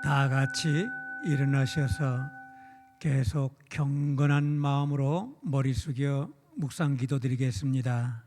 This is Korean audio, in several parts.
다 같이 일어나셔서 계속 경건한 마음으로 머리 숙여 묵상 기도 드리겠습니다.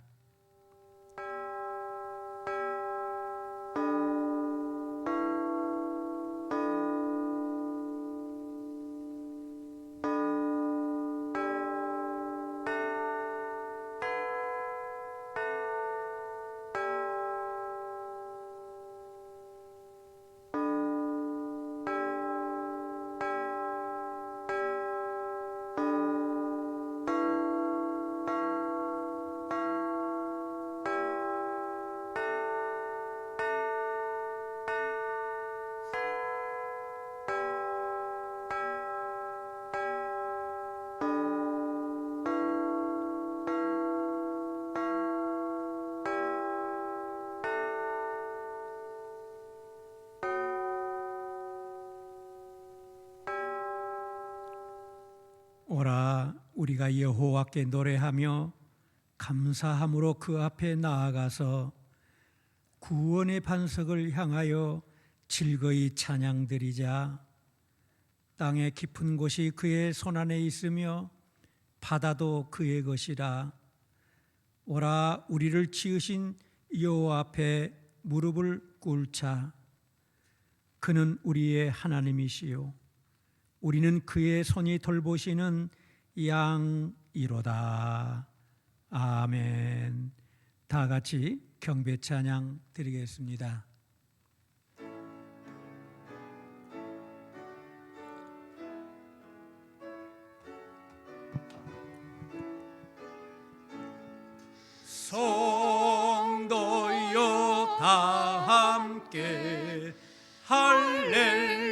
오라 우리가 여호와께 노래하며 감사함으로 그 앞에 나아가서 구원의 반석을 향하여 즐거이 찬양드리자. 땅의 깊은 곳이 그의 손안에 있으며 바다도 그의 것이라. 오라 우리를 지으신 여호와 앞에 무릎을 꿇자. 그는 우리의 하나님이시요 우리는 그의 손이 돌보시는 양이로다. 아멘. 다 같이 경배 찬양 드리겠습니다. 성도여 다 함께 할렐루야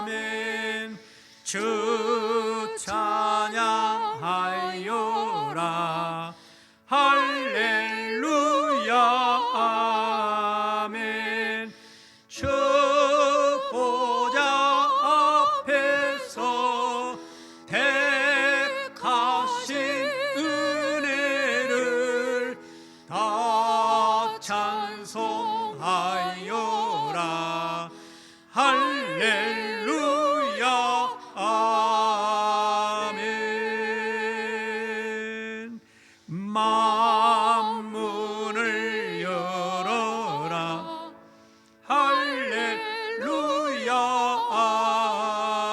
아멘. 주 찬양하여라 할렐루야 아멘. 주 보좌 앞에서 택하신 은혜를 다 찬송하여라 할렐루야 아멘. 만문을 열어라 할렐루야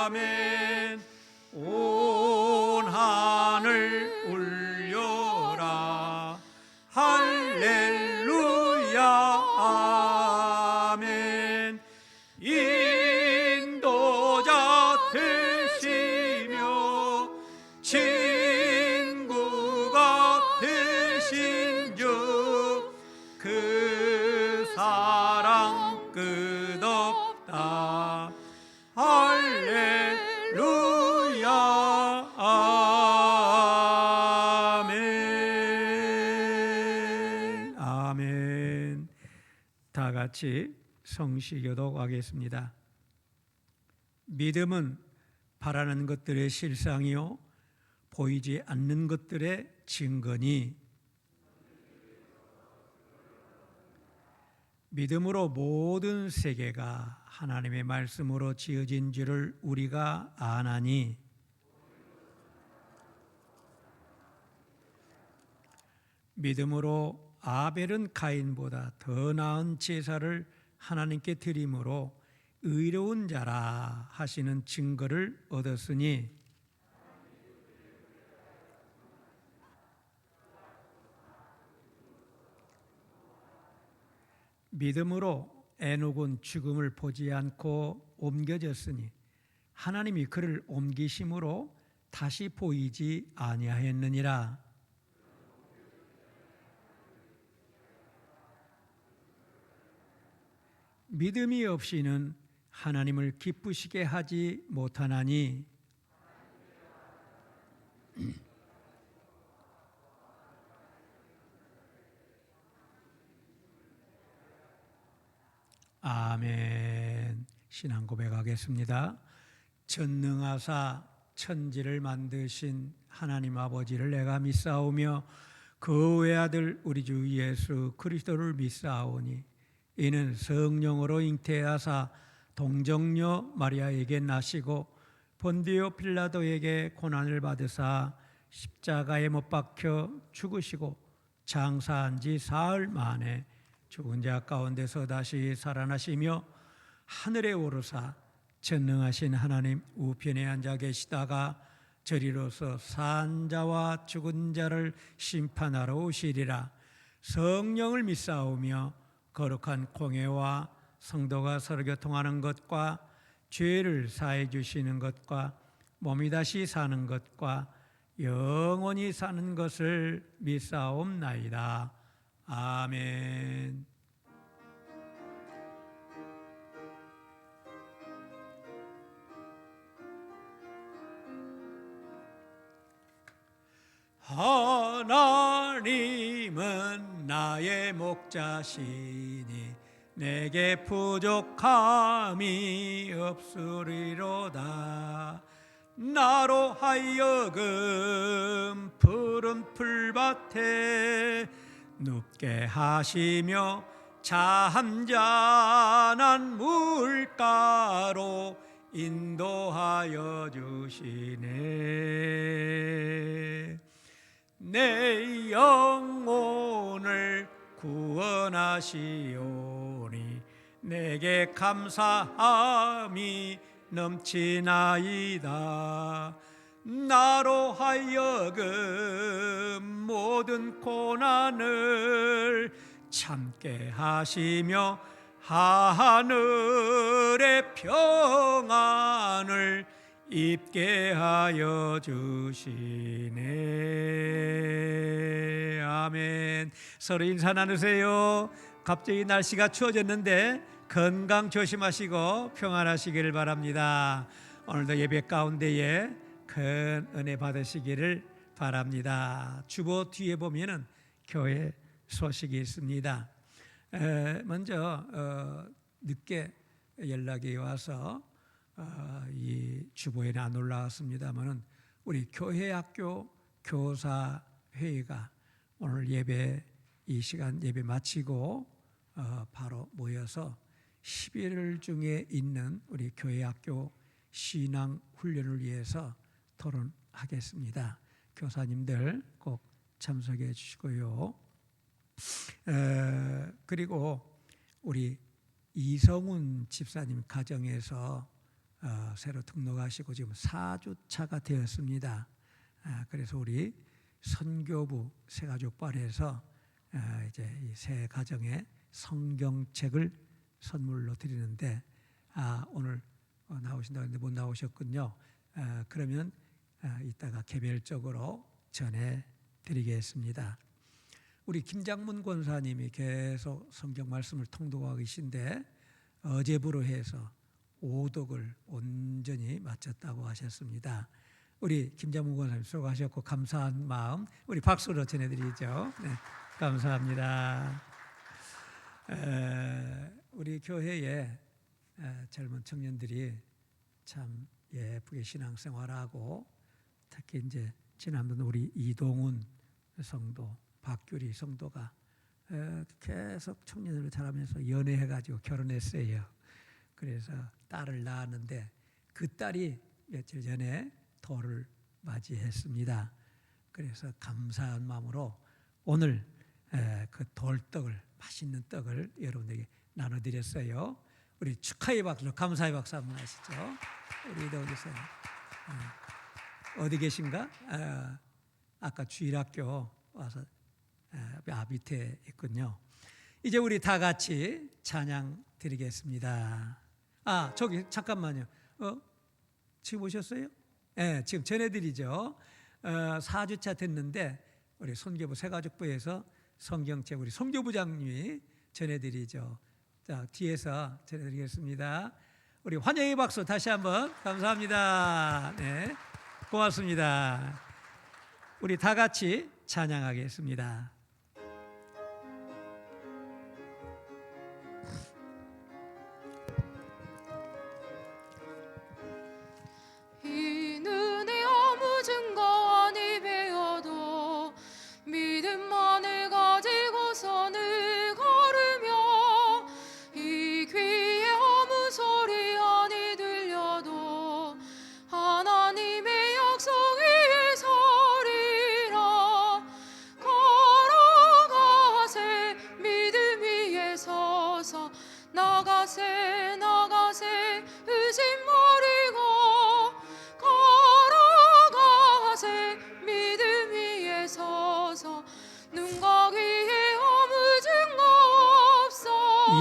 아멘. 온 하늘 울려라 할렐루야 아멘. 인도자 되시며 친구가 되신 주 그 사랑 끝없다 할렐루야 아멘. 아멘. 다 같이 성시교독 하겠습니다. 믿음은 바라는 것들의 실상이요 보이지 않는 것들의 증거니 믿음으로 모든 세계가 하나님의 말씀으로 지어진 줄을 우리가 아나니 믿음으로 아벨은 가인보다 더 나은 제사를 하나님께 드림으로 의로운 자라 하시는 증거를 얻었으니 믿음으로 에녹은 죽음을 보지 않고 옮겨졌으니 하나님이 그를 옮기심으로 다시 보이지 아니하였느니라. 믿음이 없이는 하나님을 기쁘시게 하지 못하나니 아멘. 신앙 고백하겠습니다. 전능하사 천지를 만드신 하나님 아버지를 내가 믿사오며 그 외아들 우리 주 예수 그리스도를 믿사오니 이는 성령으로 잉태하사 동정녀 마리아에게 나시고 본디오 필라도에게 고난을 받으사 십자가에 못 박혀 죽으시고 장사한 지 사흘 만에 죽은 자 가운데서 다시 살아나시며 하늘에 오르사 전능하신 하나님 우편에 앉아 계시다가 저리로서 산 자와 죽은 자를 심판하러 오시리라. 성령을 믿사오며 거룩한 공회와 성도가 서로 교통하는 것과 죄를 사해 주시는 것과 몸이 다시 사는 것과 영원히 사는 것을 믿사옵나이다. 아멘. 하나님은 나의 목자시니 내게 부족함이 없으리로다. 나로 하여금 푸른 풀밭에 눕게 하시며 잠잠한 물가로 인도하여 주시네. 내 영혼을 구원하시오니 내게 감사함이 넘치나이다. 나로 하여금 모든 고난을 참게 하시며 하늘의 평안을 입게 하여 주시네. 아멘. 서로 인사 나누세요. 갑자기 날씨가 추워졌는데 건강 조심하시고 평안하시기를 바랍니다. 오늘도 예배 가운데에 큰 은혜 받으시기를 바랍니다. 주보 뒤에 보면은 교회 소식이 있습니다. 먼저 늦게 연락이 와서 이 주보에는 안 올라왔습니다만은 우리 교회학교 교사 회의가 오늘 예배 이 시간 예배 마치고 바로 모여서 11월 중에 있는 우리 교회학교 신앙 훈련을 위해서 토론하겠습니다. 교사님들 꼭 참석해 주시고요. 그리고 우리 이성훈 집사님 가정에서 새로 등록하시고 지금 4주차가 되었습니다. 그래서 우리 선교부 새가족발에서 이제 이 새 가정에 성경책을 선물로 드리는데 오늘 나오신다고 했는데 못 나오셨군요. 그러면 이따가 개별적으로 전해드리겠습니다. 우리 김장문 권사님이 계속 성경 말씀을 통독하고 계신데 어제부로 해서 오독을 온전히 마쳤다고 하셨습니다. 우리 김장문 권사님 수고하셨고 감사한 마음 우리 박수로 전해드리죠. 네, 감사합니다. 우리 교회에 젊은 청년들이 참 예쁘게 신앙생활하고 특히 이제 지난번 우리 이동훈 성도, 박규리 성도가 계속 청년으로 자라면서 연애해가지고 결혼했어요. 그래서 딸을 낳았는데 그 딸이 며칠 전에 돌을 맞이했습니다. 그래서 감사한 마음으로 오늘 그 돌떡을 맛있는 떡을 여러분에게 나눠드렸어요. 우리 축하의 박수, 감사의 박수 한번 하시죠. 우리 어디 계세요? 어디 계신가? 아까 주일학교 와서 밑에 있군요. 이제 우리 다 같이 찬양 드리겠습니다. 저기 잠깐만요. 지금 오셨어요? 네, 지금 전해드리죠. 4주차 됐는데 우리 선교부 새가족부에서 성경책 우리 선교부장님이 전해드리죠. 자, 뒤에서 전해드리겠습니다. 우리 환영의 박수 다시 한번 감사합니다. 네, 고맙습니다. 우리 다 같이 찬양하겠습니다. 이 눈에 아무 증거 아니 배워도 믿음만을 가지고서 늘 걸으며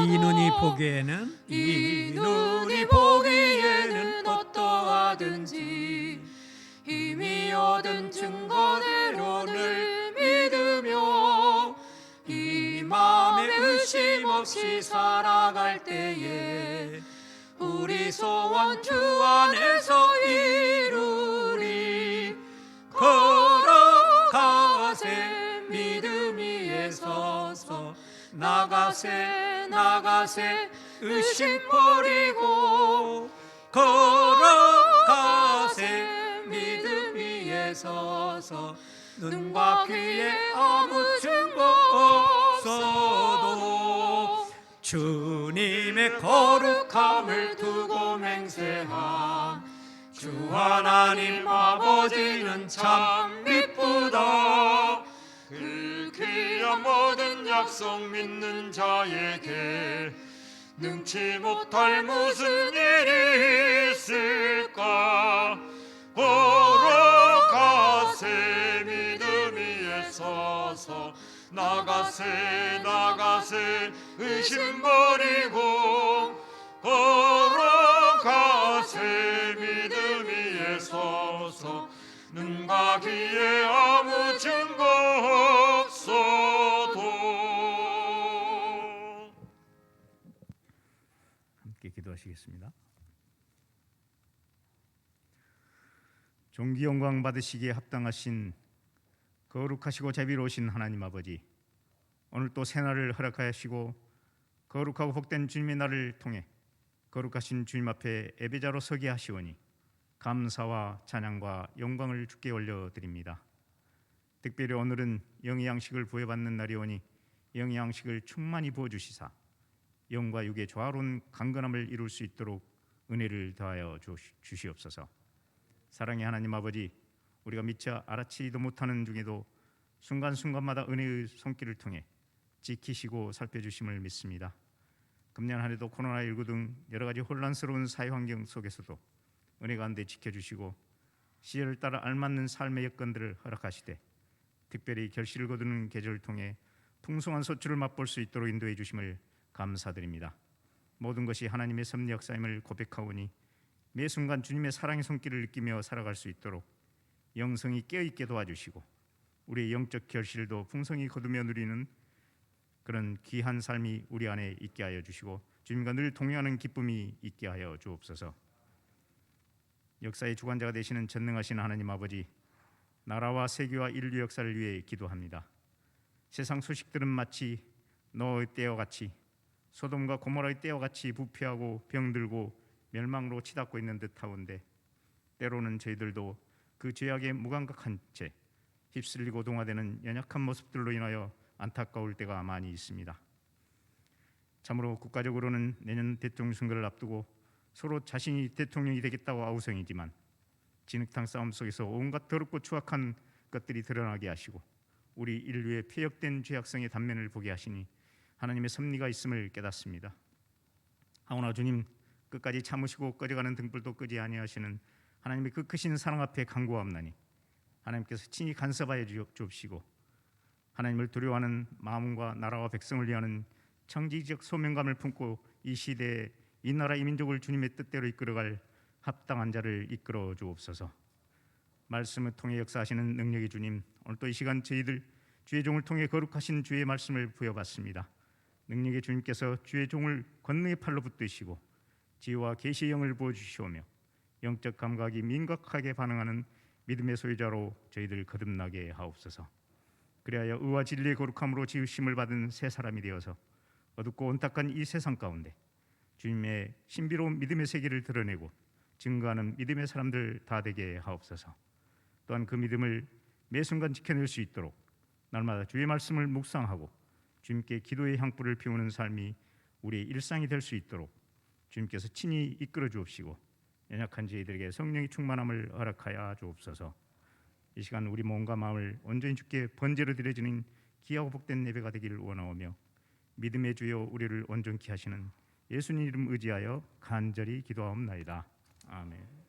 이 눈이 보기에는 이 눈이 보기에는 어떠하든지 이미 얻은 증거대로를 믿으며 이 마음에 의심 없이 살아갈 때에 우리 소원 주 안에서 이루리. 걸어가세 믿음 위에 서서 나가세 나가세 의심 버리고 걸어가세 믿음 위에 서서 눈과 귀에 아무 증거 없어도 주님의 거룩함을 두고 맹세함. 주 하나님 아버지는 참 미쁘다. 그 귀한 모든 약속 믿는 자에게 능치 못할 무슨 일이 있을까. 걸어가세 믿음 위에 서서 나가세 나가세 의심 버리고 걸어가세 믿음 위에 서서 눈과 귀에 아무 증거 없어도. 함께 기도하시겠습니다. 존귀 영광 받으시기에 합당하신 거룩하시고 자비로우신 하나님 아버지, 오늘 또 새날을 허락하시고 거룩하고 복된 주님의 날을 통해 거룩하신 주님 앞에 예배자로 서게 하시오니 감사와 찬양과 영광을 주께 올려드립니다. 특별히 오늘은 영의 양식을 부여받는 날이오니 영의 양식을 충만히 부어주시사 영과 육의 조화로운 강건함을 이룰 수 있도록 은혜를 더하여 주시옵소서. 사랑의 하나님 아버지, 우리가 미처 알아채지도 못하는 중에도 순간순간마다 은혜의 손길을 통해 지키시고 살펴주심을 믿습니다. 금년 한 해도 코로나19 등 여러 가지 혼란스러운 사회 환경 속에서도 은혜 가운데 지켜주시고 시절을 따라 알맞는 삶의 여건들을 허락하시되 특별히 결실을 거두는 계절을 통해 풍성한 소출을 맛볼 수 있도록 인도해 주심을 감사드립니다. 모든 것이 하나님의 섭리 역사임을 고백하오니 매 순간 주님의 사랑의 손길을 느끼며 살아갈 수 있도록 영성이 깨어있게 도와주시고 우리의 영적 결실도 풍성히 거두며 누리는 그런 귀한 삶이 우리 안에 있게 하여 주시고 주님과 늘 동행하는 기쁨이 있게 하여 주옵소서. 역사의 주관자가 되시는 전능하신 하나님 아버지, 나라와 세계와 인류 역사를 위해 기도합니다. 세상 소식들은 마치 노아의 때와 같이 소돔과 고모라의 때와 같이 부패하고 병들고 멸망으로 치닫고 있는 듯하온데 때로는 저희들도 그 죄악에 무감각한 채 휩쓸리고 동화되는 연약한 모습들로 인하여 안타까울 때가 많이 있습니다. 참으로 국가적으로는 내년 대통령 선거를 앞두고 서로 자신이 대통령이 되겠다고 아우성이지만 진흙탕 싸움 속에서 온갖 더럽고 추악한 것들이 드러나게 하시고 우리 인류의 폐역된 죄악성의 단면을 보게 하시니 하나님의 섭리가 있음을 깨닫습니다. 하오나 주님, 끝까지 참으시고 꺼져가는 등불도 끄지 아니하시는 하나님의 그 크신 사랑 앞에 간구하옵나니 하나님께서 친히 간섭하여 주옵시고 하나님을 두려워하는 마음과 나라와 백성을 위하는 청지적 소명감을 품고 이 시대에 이 나라 이 민족을 주님의 뜻대로 이끌어갈 합당한 자를 이끌어 주옵소서. 말씀을 통해 역사하시는 능력의 주님, 오늘 또 이 시간 저희들 주의 종을 통해 거룩하신 주의 말씀을 부여받습니다. 능력의 주님께서 주의 종을 권능의 팔로 붙드시고 지혜와 계시의 영을 부어주시오며 영적 감각이 민감하게 반응하는 믿음의 소유자로 저희들 거듭나게 하옵소서. 그리하여 의와 진리의 거룩함으로 지으심을 받은 새 사람이 되어서 어둡고 온탁한 이 세상 가운데 주님의 신비로운 믿음의 세계를 드러내고 증거하는 믿음의 사람들 다 되게 하옵소서. 또한 그 믿음을 매 순간 지켜낼 수 있도록 날마다 주의 말씀을 묵상하고 주님께 기도의 향불을 피우는 삶이 우리의 일상이 될 수 있도록 주님께서 친히 이끌어 주옵시고 연약한 저희들에게 성령의 충만함을 허락하여 주옵소서. 이 시간 우리 몸과 마음을 온전히 주께 번제로 드려지는 귀하고 복된 예배가 되기를 원하오며 믿음의 주여 우리를 온전케 하시는 예수님 이름 의지하여 간절히 기도하옵나이다. 아멘.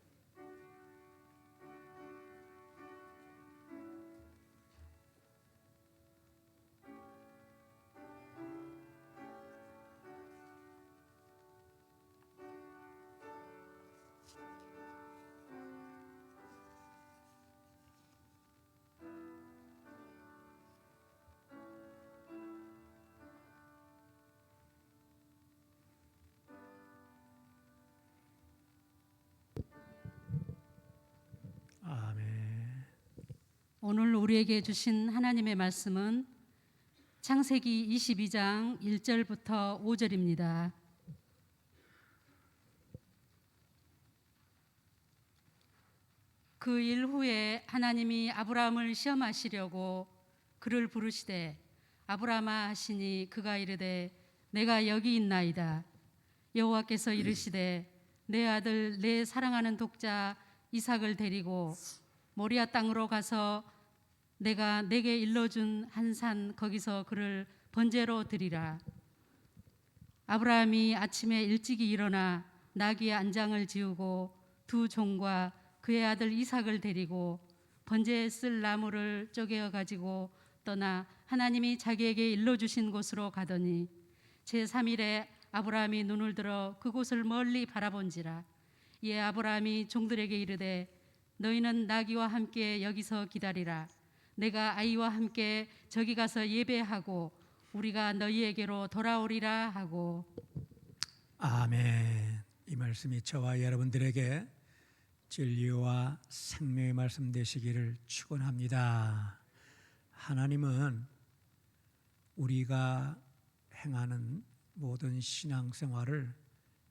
오늘 우리에게 주신 하나님의 말씀은 창세기 22장 1절부터 5절입니다. 그 일 후에 하나님이 아브라함을 시험하시려고 그를 부르시되 아브라함아 하시니 그가 이르되 내가 여기 있나이다. 여호와께서 이르시되 내 아들 내 사랑하는 독자 이삭을 데리고 모리아 땅으로 가서 내가 내게 일러준 한 산 거기서 그를 번제로 드리라. 아브라함이 아침에 일찍이 일어나 나귀의 안장을 지우고 두 종과 그의 아들 이삭을 데리고 번제에 쓸 나무를 쪼개어 가지고 떠나 하나님이 자기에게 일러주신 곳으로 가더니 제3일에 아브라함이 눈을 들어 그곳을 멀리 바라본지라. 이에 아브라함이 종들에게 이르되 너희는 나귀와 함께 여기서 기다리라. 내가 아이와 함께 저기 가서 예배하고 우리가 너희에게로 돌아오리라 하고. 아멘. 이 말씀이 저와 여러분들에게 진리와 생명의 말씀 되시기를 축원합니다. 하나님은 우리가 행하는 모든 신앙생활을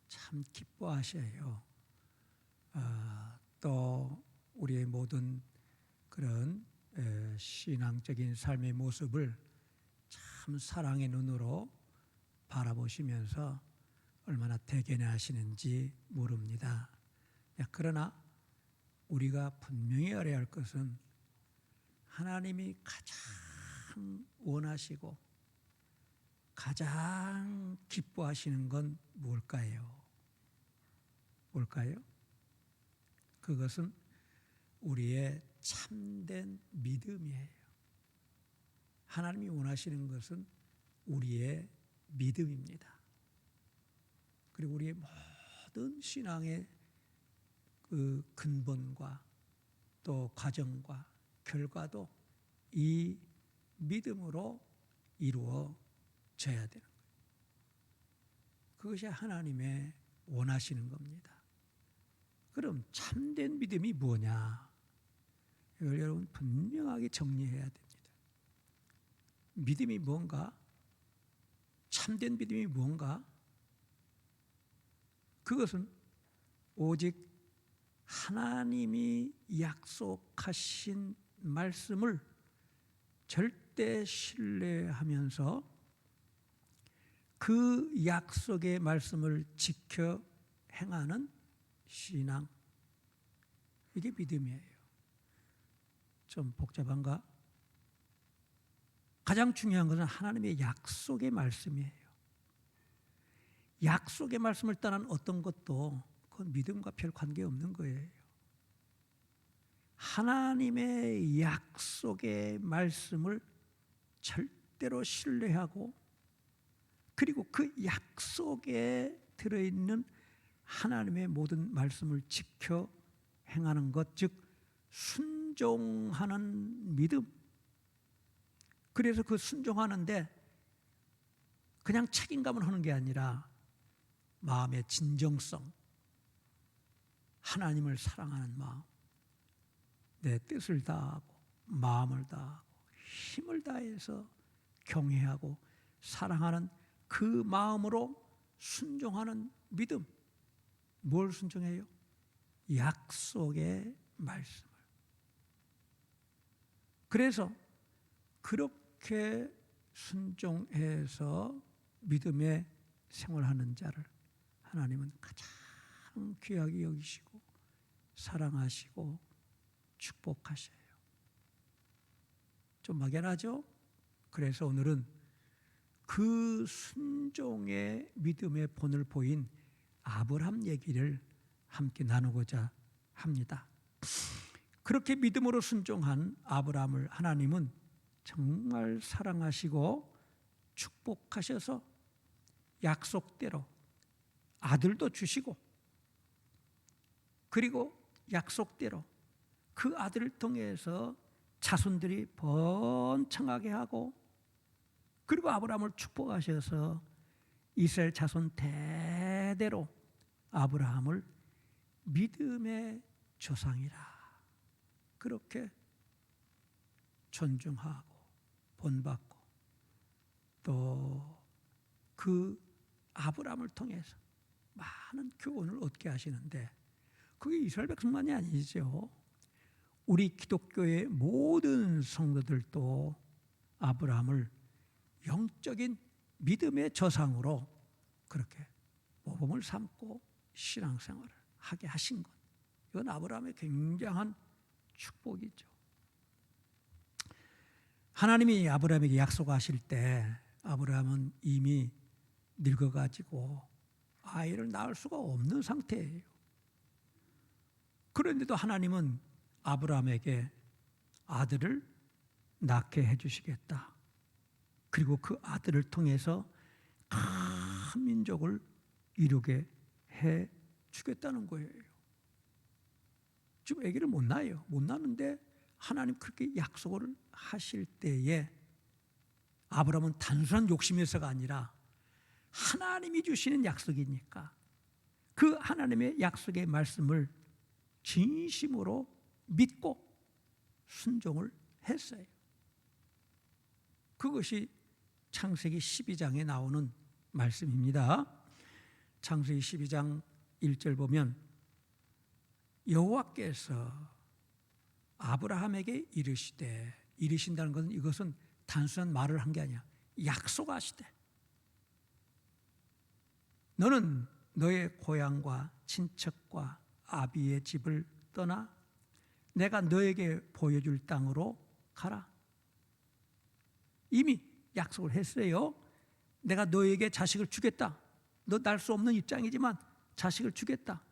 참 기뻐하셔요. 또 우리의 모든 그런 신앙적인 삶의 모습을 참 사랑의 눈으로 바라보시면서 얼마나 대견해 하시는지 모릅니다. 그러나 우리가 분명히 알아야 할 것은 하나님이 가장 원하시고 가장 기뻐하시는 건 뭘까요? 그것은 우리의 참된 믿음이에요. 하나님이 원하시는 것은 우리의 믿음입니다. 그리고 우리의 모든 신앙의 그 근본과 또 과정과 결과도 이 믿음으로 이루어져야 되는 거예요. 그것이 하나님의 원하시는 겁니다. 그럼 참된 믿음이 뭐냐? 이걸 여러분 분명하게 정리해야 됩니다. 믿음이 뭔가? 참된 믿음이 뭔가? 그것은 오직 하나님이 약속하신 말씀을 절대 신뢰하면서 그 약속의 말씀을 지켜 행하는 신앙, 이게 믿음이에요. 좀 복잡한가? 가장 중요한 것은 하나님의 약속의 말씀이에요. 약속의 말씀을 떠난 어떤 것도 그건 믿음과 별 관계없는 거예요. 하나님의 약속의 말씀을 절대로 신뢰하고 그리고 그 약속에 들어있는 하나님의 모든 말씀을 지켜 행하는 것, 즉 순종하는 믿음. 그래서 그 순종하는데 그냥 책임감을 하는 게 아니라 마음의 진정성, 하나님을 사랑하는 마음, 내 뜻을 다하고 마음을 다하고 힘을 다해서 경외하고 사랑하는 그 마음으로 순종하는 믿음. 뭘 순종해요? 약속의 말씀을. 그래서 그렇게 순종해서 믿음의 생활하는 자를 하나님은 가장 귀하게 여기시고 사랑하시고 축복하셔요. 좀 막연하죠? 그래서 오늘은 그 순종의 믿음의 본을 보인 아브라함 얘기를 함께 나누고자 합니다. 그렇게 믿음으로 순종한 아브라함을 하나님은 정말 사랑하시고 축복하셔서 약속대로 아들도 주시고 그리고 약속대로 그 아들을 통해서 자손들이 번창하게 하고 그리고 아브라함을 축복하셔서 이스라엘 자손 대대로 아브라함을 믿음의 조상이라 그렇게 존중하고 본받고 또 그 아브라함을 통해서 많은 교훈을 얻게 하시는데 그게 이스라엘 백성만이 아니죠. 우리 기독교의 모든 성도들도 아브라함을 영적인 믿음의 저상으로 그렇게 모범을 삼고 신앙생활을 하게 하신 것, 이건 아브라함의 굉장한 축복이죠. 하나님이 아브라함에게 약속하실 때 아브라함은 이미 늙어가지고 아이를 낳을 수가 없는 상태예요. 그런데도 하나님은 아브라함에게 아들을 낳게 해주시겠다. 그리고 그 아들을 통해서 큰 민족을 이루게 해주겠다는 거예요. 지금 아기를 못 낳아요. 못 낳는데 하나님 그렇게 약속을 하실 때에 아브라함은 단순한 욕심에서가 아니라 하나님이 주시는 약속이니까 그 하나님의 약속의 말씀을 진심으로 믿고 순종을 했어요. 그것이 창세기 12장에 나오는 말씀입니다. 창세기 12장 1절 보면 여호와께서 아브라함에게 이르신다는 것은 이것은 단순한 말을 한 게 아니야. 약속하시되 너는 너의 고향과 친척과 아비의 집을 떠나 내가 너에게 보여줄 땅으로 가라. 이미 약속을 했어요. 내가 너에게 자식을 주겠다. 너 날 수 없는 입장이지만 자식을 주겠다.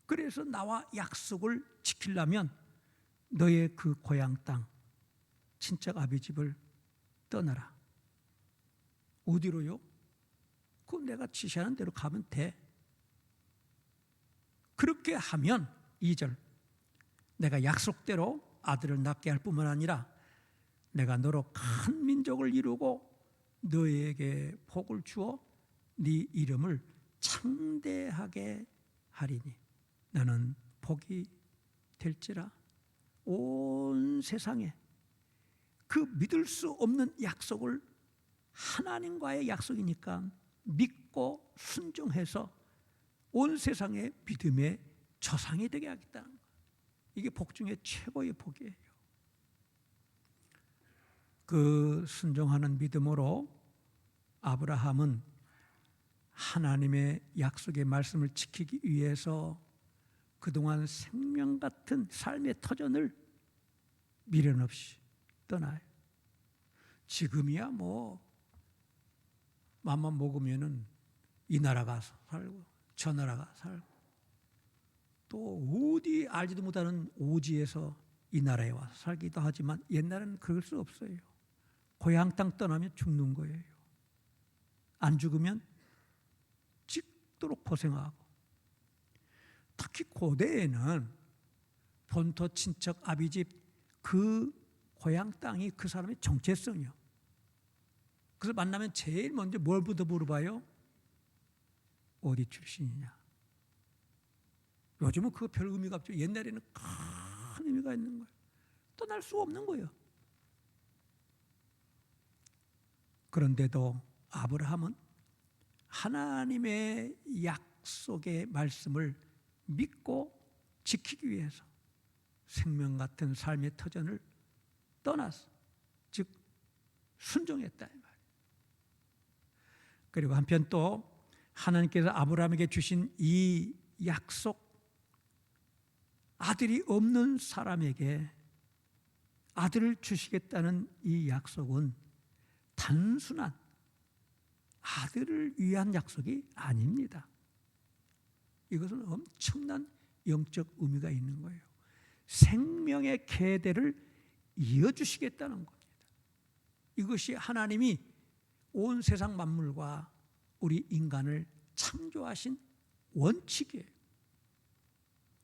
그래서 나와 약속을 지키려면 너의 그 고향 땅, 친척 아비 집을 떠나라. 어디로요? 그건 내가 지시하는 대로 가면 돼. 그렇게 하면 2절 내가 약속대로 아들을 낳게 할 뿐만 아니라 내가 너로 큰 민족을 이루고 너에게 복을 주어 네 이름을 창대하게 하리니 너는 복이 될지라. 온 세상에 그 믿을 수 없는 약속을 하나님과의 약속이니까 믿고 순종해서 온 세상의 믿음의 저상이 되게 하겠다는 거예요. 이게 복 중에 최고의 복이에요. 그 순종하는 믿음으로 아브라함은 하나님의 약속의 말씀을 지키기 위해서 그동안 생명 같은 삶의 터전을 미련 없이 떠나요. 지금이야 뭐 맘만 먹으면은 이 나라 가서 살고 저 나라 가서 살고 또 어디 알지도 못하는 오지에서 이 나라에 와서 살기도 하지만 옛날에는 그럴 수 없어요. 고향 땅 떠나면 죽는 거예요. 안 죽으면 죽도록 고생하고, 특히 고대에는 본토 친척 아비집 그 고향 땅이 그 사람의 정체성이요. 그래서 만나면 제일 먼저 뭘부터 물어봐요? 어디 출신이냐? 요즘은 그거 별 의미가 없죠. 옛날에는 큰 의미가 있는 거예요. 떠날 수 없는 거예요. 그런데도 아브라함은 하나님의 약속의 말씀을 믿고 지키기 위해서 생명 같은 삶의 터전을 떠났어. 즉 순종했다 이 말이에요. 그리고 한편 또 하나님께서 아브라함에게 주신 이 약속, 아들이 없는 사람에게 아들을 주시겠다는 이 약속은 단순한 아들을 위한 약속이 아닙니다. 이것은 엄청난 영적 의미가 있는 거예요. 생명의 계대를 이어주시겠다는 겁니다. 이것이 하나님이 온 세상 만물과 우리 인간을 창조하신 원칙이에요.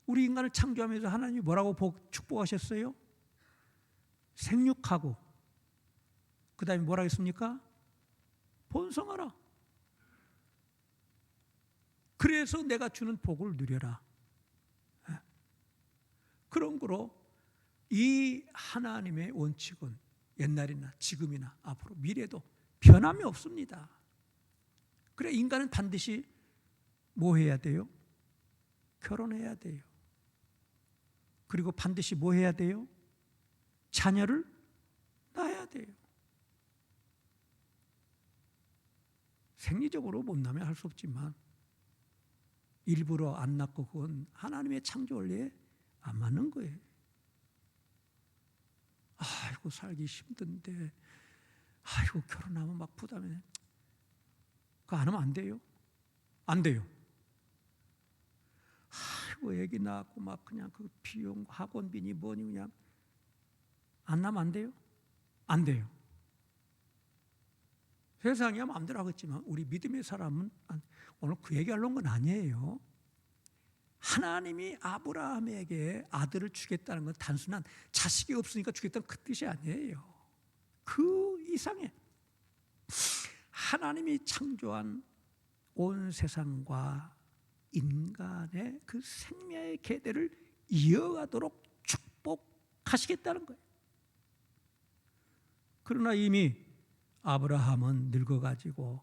우리 인간을 창조하면서 하나님이 뭐라고 축복하셨어요? 생육하고 그 다음에 뭐라고 했습니까? 번성하라. 그래서 내가 주는 복을 누려라. 그런 거로 이 하나님의 원칙은 옛날이나 지금이나 앞으로 미래도 변함이 없습니다. 그래 인간은 반드시 뭐 해야 돼요? 결혼해야 돼요. 그리고 반드시 뭐 해야 돼요? 자녀를 낳아야 돼요. 생리적으로 못 낳으면 할 수 없지만 일부러 안 낳고 그건 하나님의 창조 원리에 안 맞는 거예요. 아이고 살기 힘든데 아이고 결혼하면 막 부담해. 그거 안 하면 안 돼요? 안 돼요. 아이고 애기 낳고 막 그냥 그 비용 학원비니 뭐니 그냥 안 나면 안 돼요? 안 돼요. 세상이야 마음대로 하겠지만 우리 믿음의 사람은 오늘 그 얘기하려는 건 아니에요. 하나님이 아브라함에게 아들을 주겠다는 건 단순한 자식이 없으니까 주겠다는 그 뜻이 아니에요. 그 이상의 하나님이 창조한 온 세상과 인간의 그 생명의 계대를 이어가도록 축복하시겠다는 거예요. 그러나 이미 아브라함은 늙어가지고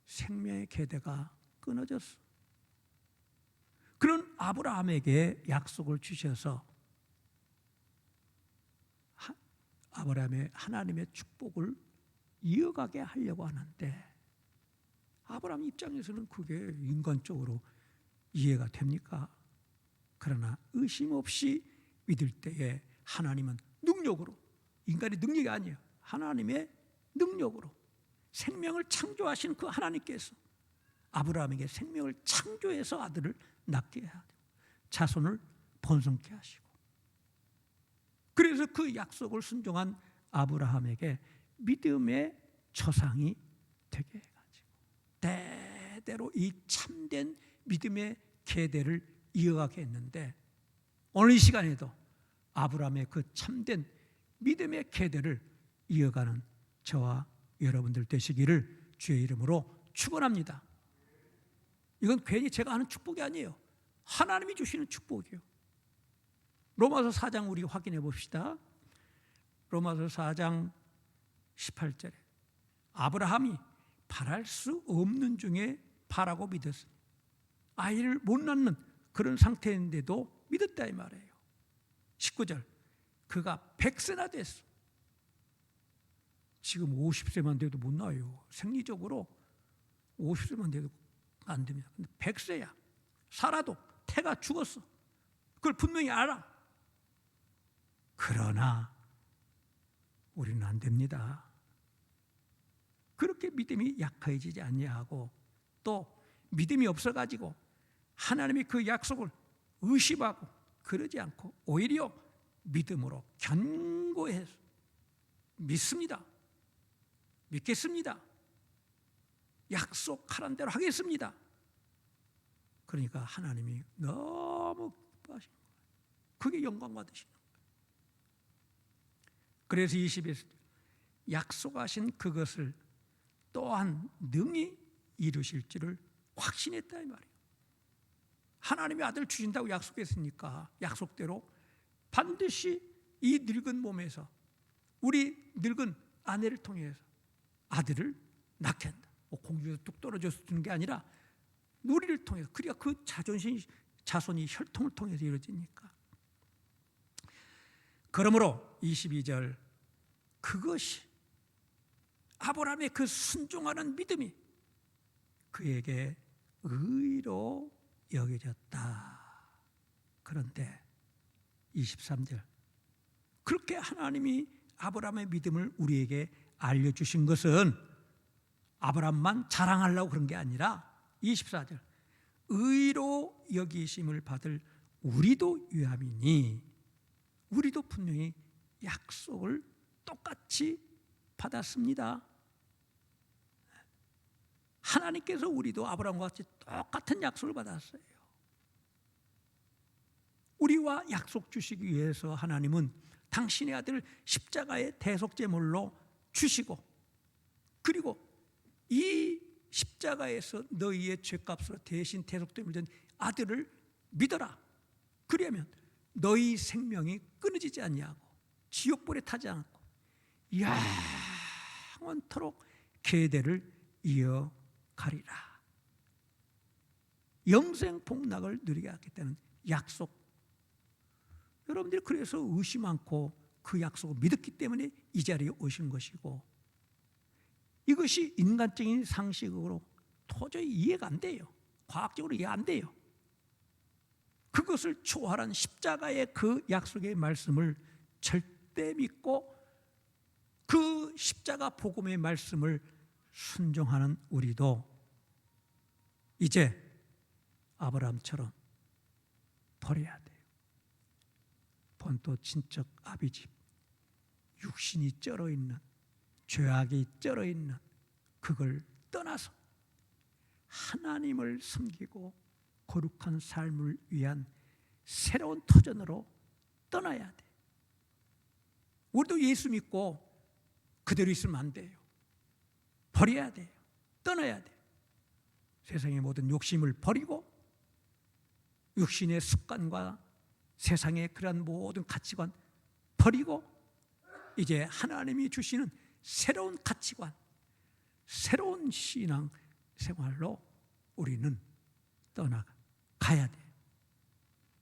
생명의 계대가 끊어졌어. 그런 아브라함에게 약속을 주셔서 아브라함의 하나님의 축복을 이어가게 하려고 하는데 아브라함 입장에서는 그게 인간적으로 이해가 됩니까? 그러나 의심 없이 믿을 때에 하나님은 능력으로, 인간의 능력이 아니에요. 하나님의 능력으로 생명을 창조하신 그 하나님께서 아브라함에게 생명을 창조해서 아들을 낳게 하고 자손을 번성케 하시고, 그래서 그 약속을 순종한 아브라함에게 믿음의 조상이 되게 해가지고 대대로 이 참된 믿음의 계대를 이어가게 했는데, 오늘 이 시간에도 아브라함의 그 참된 믿음의 계대를 이어가는 저와 여러분들 되시기를 주의 이름으로 축원합니다. 이건 괜히 제가 하는 축복이 아니에요. 하나님이 주시는 축복이에요. 로마서 4장 우리 확인해 봅시다. 로마서 4장 18절에 아브라함이 바랄 수 없는 중에 바라고 믿었어요. 아이를 못 낳는 그런 상태인데도 믿었다 이 말이에요. 19절 그가 100세나 됐어. 지금 50세만 돼도 못 낳아요. 생리적으로 50세만 돼도 안 됩니다. 근데 100세야. 살아도 태가 죽었어. 그걸 분명히 알아. 그러나 우리는 안 됩니다. 그렇게 믿음이 약해지지 아니하고 또 믿음이 없어가지고 하나님이 그 약속을 의심하고 그러지 않고 오히려 믿음으로 견고해서 믿습니다. 믿겠습니다. 약속하란 대로 하겠습니다. 그러니까 하나님이 너무 기뻐하시는 거예요. 그게 영광 받으시는 거예요. 그래서 20에서 약속하신 그것을 또한 능히 이루실 줄을 확신했다 이 말이에요. 하나님이 아들 주신다고 약속했으니까 약속대로 반드시 이 늙은 몸에서 우리 늙은 아내를 통해서 아들을 낳게 한다. 공중에서 뚝 떨어져서 주는 게 아니라 우리를 통해서, 그러니까 그 자손이 혈통을 통해서 이루어지니까. 그러므로 22절 그것이 아브라함의 그 순종하는 믿음이 그에게 의로 여겨졌다. 그런데 23절 그렇게 하나님이 아브라함의 믿음을 우리에게 알려주신 것은 아브라함만 자랑하려고 그런 게 아니라 24절 의로 여기심을 받을 우리도 유함이니, 우리도 분명히 약속을 똑같이 받았습니다. 하나님께서 우리도 아브라함과 같이 똑같은 약속을 받았어요. 우리와 약속 주시기 위해서 하나님은 당신의 아들을 십자가의 대속제물로 주시고, 그리고 이 십자가에서 너희의 죄값으로 대신 대속됨을 준 아들을 믿어라. 그러면 너희 생명이 끊어지지 아니하고 지옥불에 타지 않고 영원토록 계대를 이어가리라. 영생 복락을 누리게 하겠다는 약속. 여러분들이 그래서 의심 않고 그 약속을 믿었기 때문에 이 자리에 오신 것이고, 이것이 인간적인 상식으로 도저히 이해가 안 돼요. 과학적으로 이해 안 돼요. 그것을 초월한 십자가의 그 약속의 말씀을 절대 믿고 그 십자가 복음의 말씀을 순종하는 우리도 이제 아브라함처럼 버려야 돼요. 본토 친척 아비집, 육신이 쩔어있는, 죄악이 쩔어있는 그걸 떠나서 하나님을 섬기고 거룩한 삶을 위한 새로운 터전으로 떠나야 돼. 우리도 예수 믿고 그대로 있으면 안 돼요. 버려야 돼요. 떠나야 돼요. 세상의 모든 욕심을 버리고 육신의 습관과 세상의 그런 모든 가치관 버리고 이제 하나님이 주시는 새로운 가치관, 새로운 신앙 생활로 우리는 떠나가야 돼요.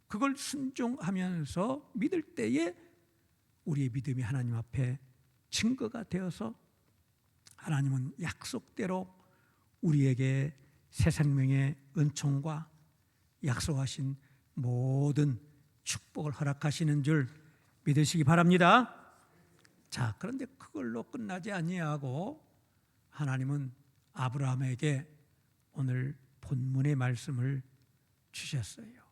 그걸 순종하면서 믿을 때에 우리의 믿음이 하나님 앞에 증거가 되어서 하나님은 약속대로 우리에게 새 생명의 은총과 약속하신 모든 축복을 허락하시는 줄 믿으시기 바랍니다. 자, 그런데 그걸로 끝나지 아니하고 하나님은 아브라함에게 오늘 본문의 말씀을 주셨어요.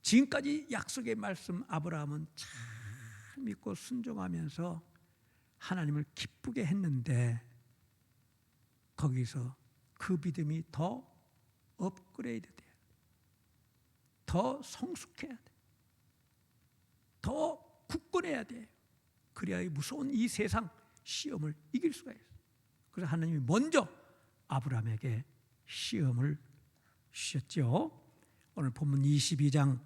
지금까지 약속의 말씀 아브라함은 잘 믿고 순종하면서 하나님을 기쁘게 했는데 거기서 그 믿음이 더 업그레이드 돼야 돼. 더 성숙해야 돼. 더 굳건해야 돼. 그래야 이 무서운 이 세상 시험을 이길 수가 있어. 그래서 하나님이 먼저 아브라함에게 시험을 주셨죠. 오늘 본문 22장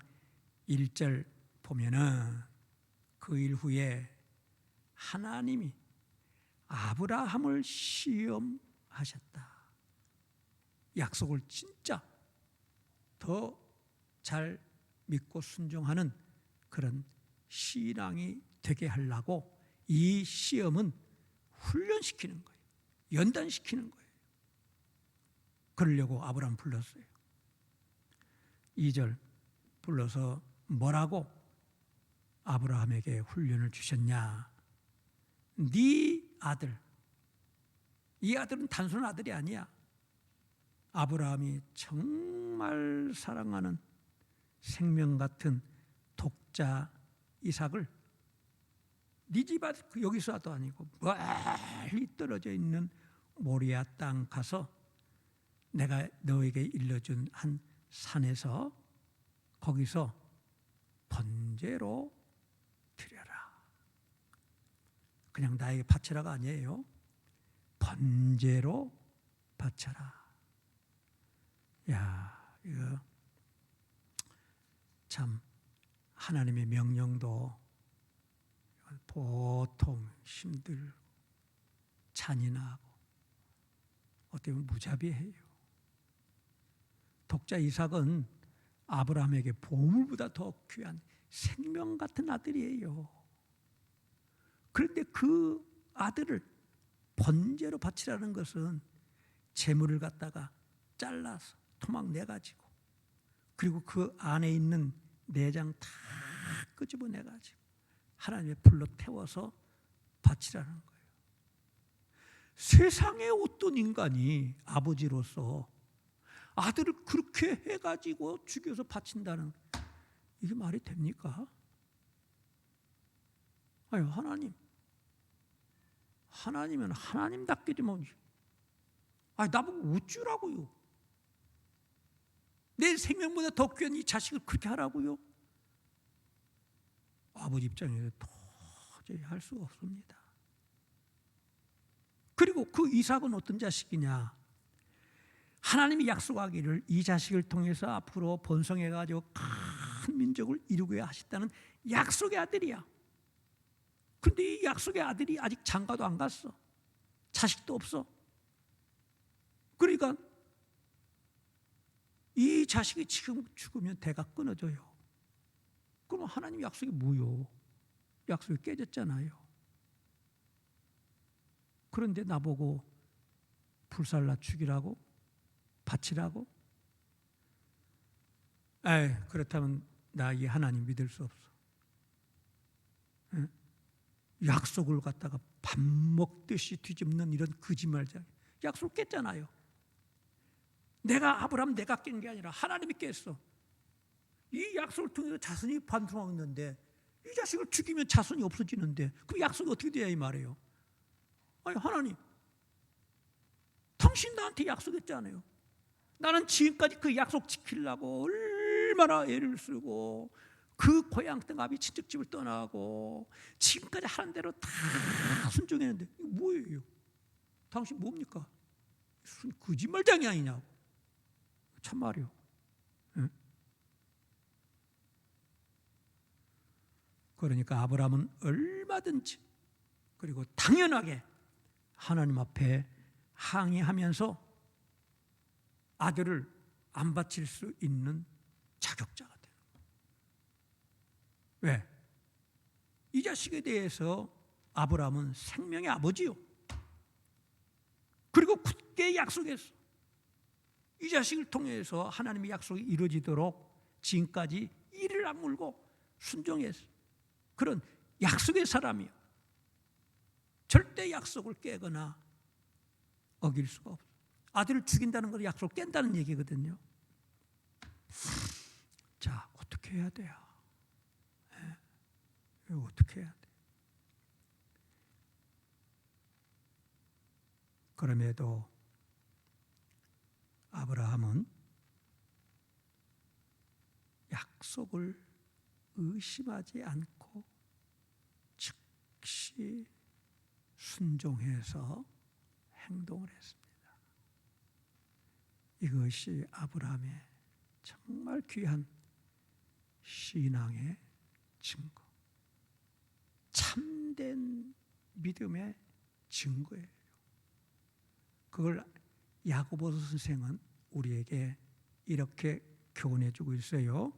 1절 보면은 그 일 후에 하나님이 아브라함을 시험하셨다. 약속을 진짜 더 잘 믿고 순종하는 그런 신앙이 되게 하려고 이 시험은 훈련시키는 거예요. 연단시키는 거예요. 그러려고 아브라함 불렀어요. 2절 불러서 뭐라고 아브라함에게 훈련을 주셨냐? 네 아들, 이 아들은 단순한 아들이 아니야. 아브라함이 정말 사랑하는 생명 같은 독자 이삭을 네 집 아들, 여기서도 아니고 멀리 떨어져 있는 모리아 땅 가서 내가 너에게 일러준 한 산에서 거기서 번제로 드려라. 그냥 나에게 바치라가 아니에요. 번제로 바쳐라. 야, 이거 참 하나님의 명령도 보통 힘들고 잔인하고 어떻게 보면 무자비해요. 독자 이삭은 아브라함에게 보물보다 더 귀한 생명 같은 아들이에요. 그런데 그 아들을 번제로 바치라는 것은 재물을 갖다가 잘라서 토막 내가지고 그리고 그 안에 있는 내장 다 끄집어내가지고 하나님의 불로 태워서 바치라는 거예요. 세상에 어떤 인간이 아버지로서 아들을 그렇게 해가지고 죽여서 바친다는, 이게 말이 됩니까? 아유, 하나님은 하나님답게 좀, 나보고 어쩌라고요? 내 생명보다 더 귀한 이 자식을 그렇게 하라고요? 아버지 입장에서 도저히 할 수가 없습니다. 그리고 그 이삭은 어떤 자식이냐? 하나님이 약속하기를 이 자식을 통해서 앞으로 번성해가지고 큰 민족을 이루게 하셨다는 약속의 아들이야. 그런데 이 약속의 아들이 아직 장가도 안 갔어. 자식도 없어. 그러니까 이 자식이 지금 죽으면 대가 끊어져요. 그럼 하나님 약속이 뭐요? 약속이 깨졌잖아요. 그런데 나보고 불살라 죽이라고? 바치라고? 에이, 그렇다면 나 이 하나님 믿을 수 없어. 에? 약속을 갖다가 밥 먹듯이 뒤집는 이런 거짓말쟁이. 약속을 깼잖아요. 내가 아브라함 내가 깬 게 아니라 하나님이 깼어. 이 약속을 통해서 자손이 반성하는데 이 자식을 죽이면 자손이 없어지는데 그 약속이 어떻게 돼야 이 말이에요? 아니 하나님, 당신 나한테 약속했잖아요. 나는 지금까지 그 약속 지키려고 얼마나 애를 쓰고 그 고향 땅아비 친척집을 떠나고 지금까지 하는 대로 다 순종했는데 이거 뭐예요? 당신 뭡니까? 무슨 거짓말장이 아니냐고. 참말이요. 예? 그러니까 아브라함은 얼마든지 그리고 당연하게 하나님 앞에 항의하면서 아들을 안 바칠 수 있는 자격자가 되는 거예요. 왜? 이 자식에 대해서 아브라함은 생명의 아버지요. 그리고 굳게 약속했어. 이 자식을 통해서 하나님의 약속이 이루어지도록 지금까지 이를 악물고 순종했어. 그런 약속의 사람이요. 절대 약속을 깨거나 어길 수가 없어. 아들을 죽인다는 건 약속을 깬다는 얘기거든요. 자, 어떻게 해야 돼요? 이거 어떻게 해야 돼? 그럼에도 아브라함은 약속을 의심하지 않고 즉시 순종해서 행동을 했습니다. 이것이 아브라함의 정말 귀한 신앙의 증거, 참된 믿음의 증거예요. 그걸 야고보서 선생은 우리에게 이렇게 교훈해주고 있어요.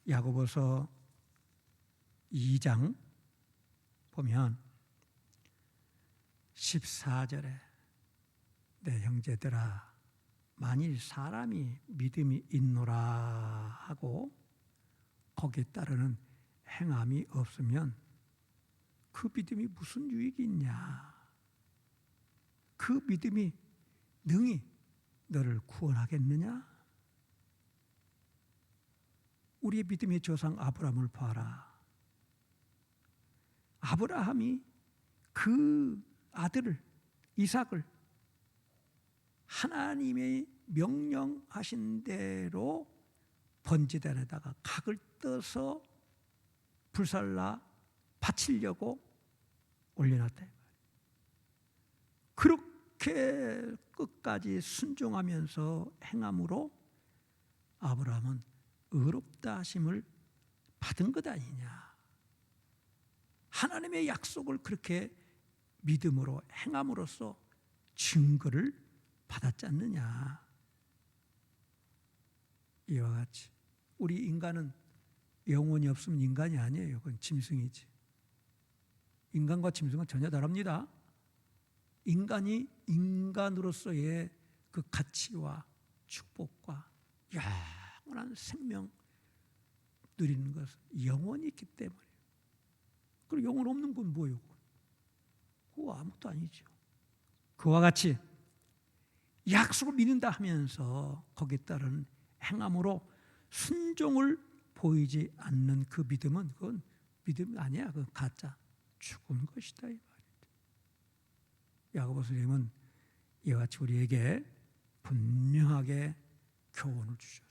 야고보서 2장 보면 14절에 내 형제들아 만일 사람이 믿음이 있노라 하고 거기에 따르는 행함이 없으면 그 믿음이 무슨 유익이 있냐? 그 믿음이 능히 너를 구원하겠느냐? 우리의 믿음의 조상 아브라함을 봐라. 아브라함이 그 아들을 이삭을 하나님의 명령하신 대로 번제단에다가 각을 떠서 불살라 바치려고 올려놨다. 그렇게 끝까지 순종하면서 행함으로 아브라함은 의롭다 하심을 받은 것 아니냐. 하나님의 약속을 그렇게 믿음으로 행함으로써 증거를 받았지 않느냐. 이와 같이 우리 인간은 영혼이 없으면 인간이 아니에요. 그건 짐승이지. 인간과 짐승은 전혀 다릅니다. 인간이 인간으로서의 그 가치와 축복과 영원한 생명 누리는 것은 영혼이 있기 때문에. 그리고 영혼 없는 건 뭐예요? 그거 아무것도 아니죠. 그와 같이 약속을 믿는다 하면서 거기에 따른 행함으로 순종을 보이지 않는 그 믿음은 그건 믿음이 아니야. 그건 가짜 죽은 것이다 이 말이죠. 야고보 선생님은 이와 같이 우리에게 분명하게 교훈을 주셨어요.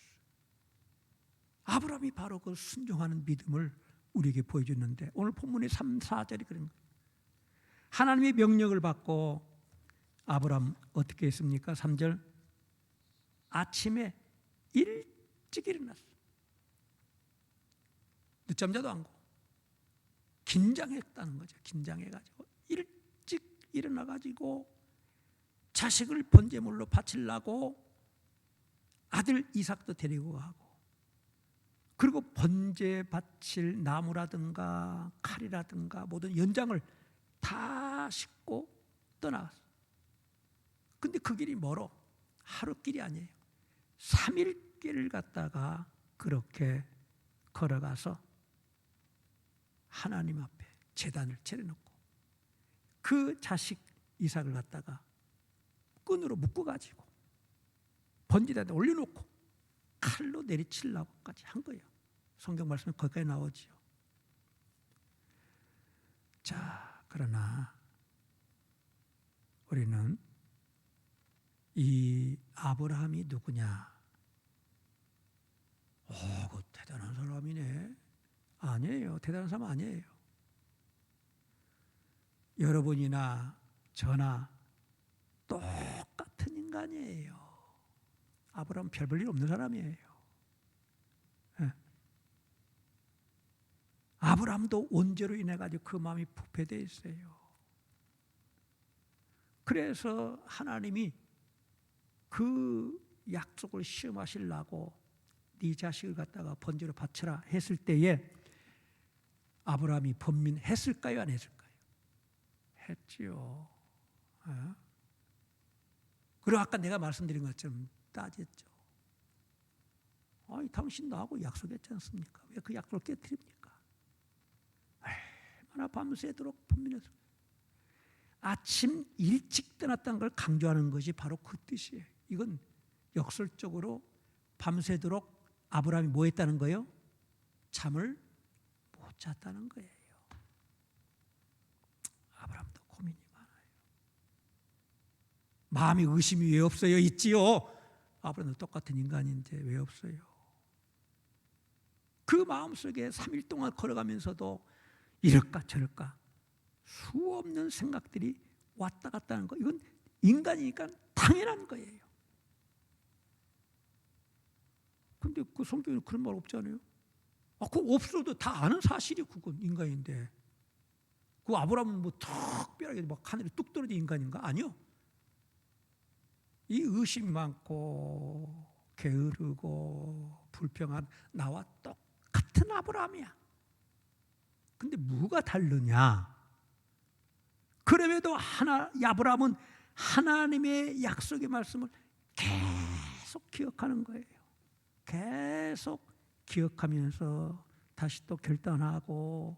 아브라함이 바로 그 순종하는 믿음을 우리에게 보여줬는데 오늘 본문의 3, 4절이 그런 거예요. 하나님의 명령을 받고 아브라함 어떻게 했습니까? 3절 아침에 일찍 일어났어. 늦잠자도 않고 긴장했다는 거죠. 긴장해가지고 일찍 일어나가지고 자식을 번제물로 바치려고 아들 이삭도 데리고 가고, 그리고 번제 바칠 나무라든가 칼이라든가 모든 연장을 다 싣고 떠나갔어. 근데 그 길이 멀어. 하루 길이 아니에요. 3일 길을 갔다가 그렇게 걸어가서 하나님 앞에 제단을 차려놓고 그 자식 이삭을 갖다가 끈으로 묶어가지고 번제단에 올려놓고 칼로 내리치려고까지 한 거예요. 성경 말씀에 거기까지 나오지요. 자, 그러나 우리는 이 아브라함이 누구냐? 그 대단한 사람이네. 아니에요. 대단한 사람 아니에요. 여러분이나 저나 똑같은 인간이에요. 아브라함 별 볼 일 없는 사람이에요. 네. 아브라함도 원죄로 인해 가지고 그 마음이 부패되어 있어요. 그래서 하나님이 그 약속을 시험하시려고 네 자식을 갖다가 번제로 바쳐라 했을 때에 아브라함이 번민했을까요? 안 했을까요? 했지요. 그리고 아까 내가 말씀드린 것처럼 따졌죠. 당신 나하고 약속했지 않습니까? 왜 그 약속을 깨뜨립니까? 얼마나 밤새도록 번민해서 아침 일찍 떠났다는 걸 강조하는 것이 바로 그 뜻이에요. 이건 역설적으로 밤새도록 아브라함이 뭐 했다는 거예요? 잠을 못 잤다는 거예요. 아브라함도 고민이 많아요. 마음이 의심이 왜 없어요? 있지요. 아브라함도 똑같은 인간인데 왜 없어요? 그 마음속에 3일 동안 걸어가면서도 이럴까 저럴까 수없는 생각들이 왔다 갔다 하는 거, 이건 인간이니까 당연한 거예요. 근데 그 성경에는 그런 말 없잖아요. 그거 없어도 다 아는 사실이 그건 인간인데, 그 아브라함은 뭐 특별하게 막 하늘에 뚝 떨어진 인간인가? 아니요. 이 의심 많고 게으르고 불평한 나와 똑같은 아브라함이야. 근데 뭐가 다르냐? 그럼에도 아브라함은 하나님의 약속의 말씀을 계속 기억하는 거예요. 계속 기억하면서 다시 또 결단하고,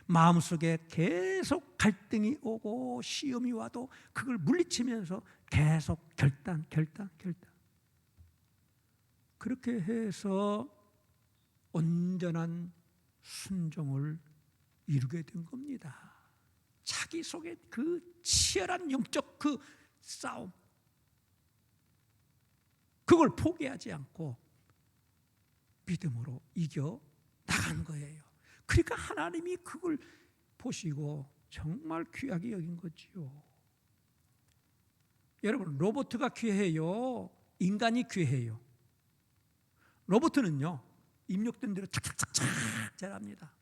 마음속에 계속 갈등이 오고 시험이 와도 그걸 물리치면서 계속 결단. 그렇게 해서 온전한 순종을 이루게 된 겁니다. 자기 속에 그 치열한 영적 그 싸움, 그걸 포기하지 않고 믿음으로 이겨 나간 거예요. 그러니까 하나님이 그걸 보시고 정말 귀하게 여긴 거지요. 여러분, 로봇가 귀해요? 인간이 귀해요? 로봇은요, 입력된 대로 착착착착 잘합니다.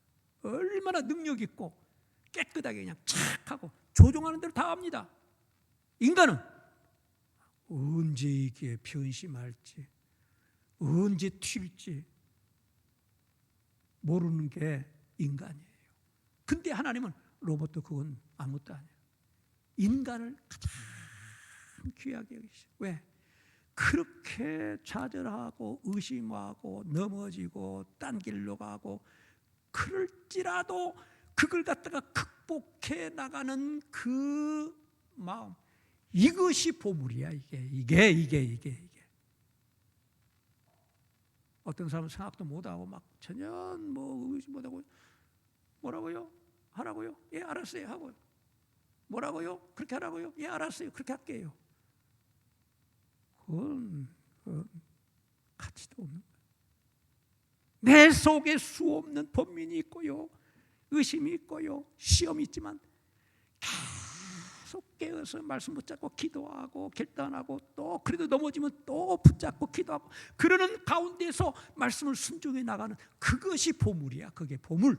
얼마나 능력 있고 깨끗하게 그냥 착 하고 조종하는 대로 다 합니다. 인간은 언제 이게 변심할지, 언제 튈지 모르는 게 인간이에요. 근데 하나님은 로봇도 그건 아무것도 아니에요. 인간을 가장 귀하게 여기시죠. 왜? 그렇게 좌절하고 의심하고 넘어지고 딴 길로 가고 그럴지라도 그걸 갖다가 극복해 나가는 그 마음, 이것이 보물이야. 이게 어떤 사람은 생각도 못하고 막 전혀 뭐 의심 못하고 뭐라고요? 하라고요? 예, 알았어요 하고요. 뭐라고요? 그렇게 하라고요? 예, 알았어요. 그렇게 할게요. 그건 가치도 없는 거예요. 내 속에 수없는 번민이 있고요, 의심이 있고요, 시험이 있지만 계속 깨어서 말씀 붙잡고 기도하고 결단하고 또 그래도 넘어지면 또 붙잡고 기도하고 그러는 가운데서 말씀을 순종해 나가는 그것이 보물이야. 그게 보물.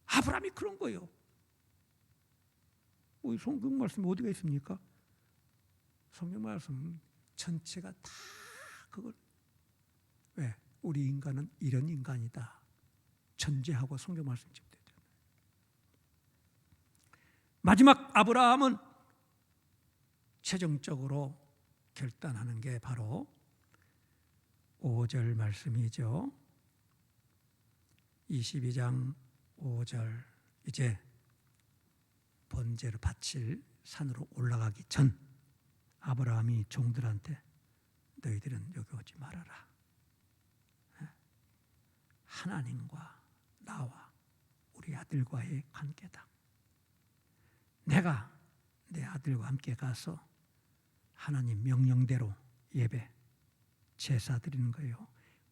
아브라함이 그런 거예요. 우리 성경 말씀이 어디가 있습니까? 성경 말씀 전체가 다 그걸 왜? 우리 인간은 이런 인간이다. 전제하고 성경 말씀 집되잖아요. 마지막 아브라함은 최종적으로 결단하는 게 바로 5절 말씀이죠. 22장 5절 이제 번제를 바칠 산으로 올라가기 전 아브라함이 종들한테 너희들은 여기 오지 말아라. 하나님과 나와 우리 아들과의 관계다. 내가 내 아들과 함께 가서 하나님 명령대로 예배, 제사 드리는 거예요.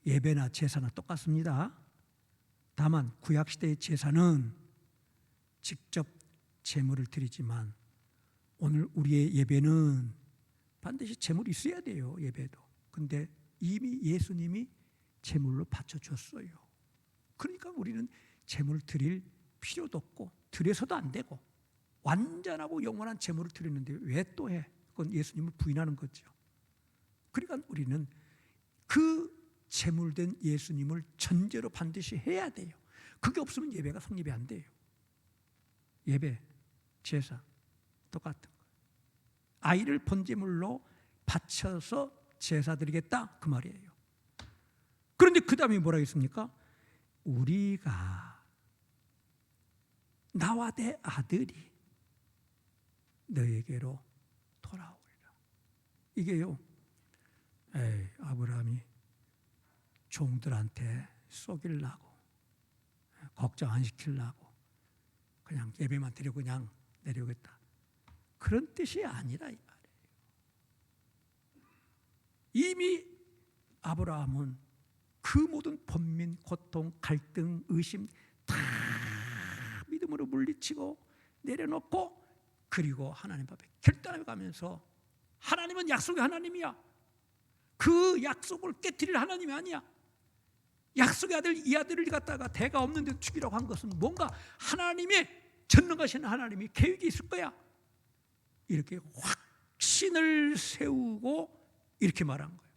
예배나 제사나 똑같습니다. 다만 구약시대의 제사는 직접 제물을 드리지만 오늘 우리의 예배는 반드시 제물이 있어야 돼요. 예배도. 근데 이미 예수님이 제물로 바쳐줬어요. 그러니까 우리는 제물을 드릴 필요도 없고 드려서도 안 되고 완전하고 영원한 제물을 드리는데 왜 또 해? 그건 예수님을 부인하는 거죠. 그러니까 우리는 그 제물된 예수님을 전제로 반드시 해야 돼요. 그게 없으면 예배가 성립이 안 돼요. 예배, 제사 똑같은 거예요. 아이를 번제물로 바쳐서 제사 드리겠다 그 말이에요. 그런데 그 다음에 뭐라 했습니까? 우리가 나와 내 아들이 너에게로 돌아오리라. 이게요, 아브라함이 종들한테 속이려고 걱정 안 시키려고 그냥 예배만 드리고 그냥 내려오겠다 그런 뜻이 아니라 이 말이에요. 이미 아브라함은 그 모든 번민, 고통, 갈등, 의심 다 믿음으로 물리치고 내려놓고 그리고 하나님 앞에 결단해 가면서 하나님은 약속의 하나님이야. 그 약속을 깨트릴 하나님이 아니야. 약속의 아들 이 아들을 갖다가 대가 없는데 죽이라고 한 것은 뭔가 하나님의 전능하신 하나님이 계획이 있을 거야. 이렇게 확신을 세우고 이렇게 말한 거예요.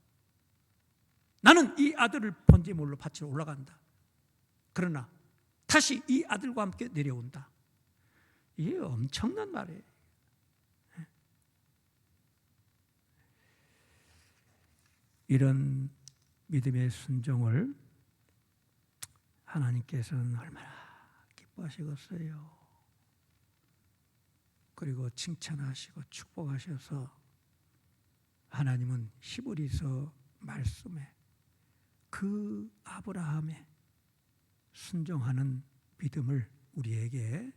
나는 이 아들을 번제물로 바치러 올라간다. 그러나 다시 이 아들과 함께 내려온다. 이게 엄청난 말이에요. 이런 믿음의 순종을 하나님께서는 얼마나 기뻐하시겠어요. 그리고 칭찬하시고 축복하셔서 하나님은 히브리서 말씀에 그 아브라함의 순종하는 믿음을 우리에게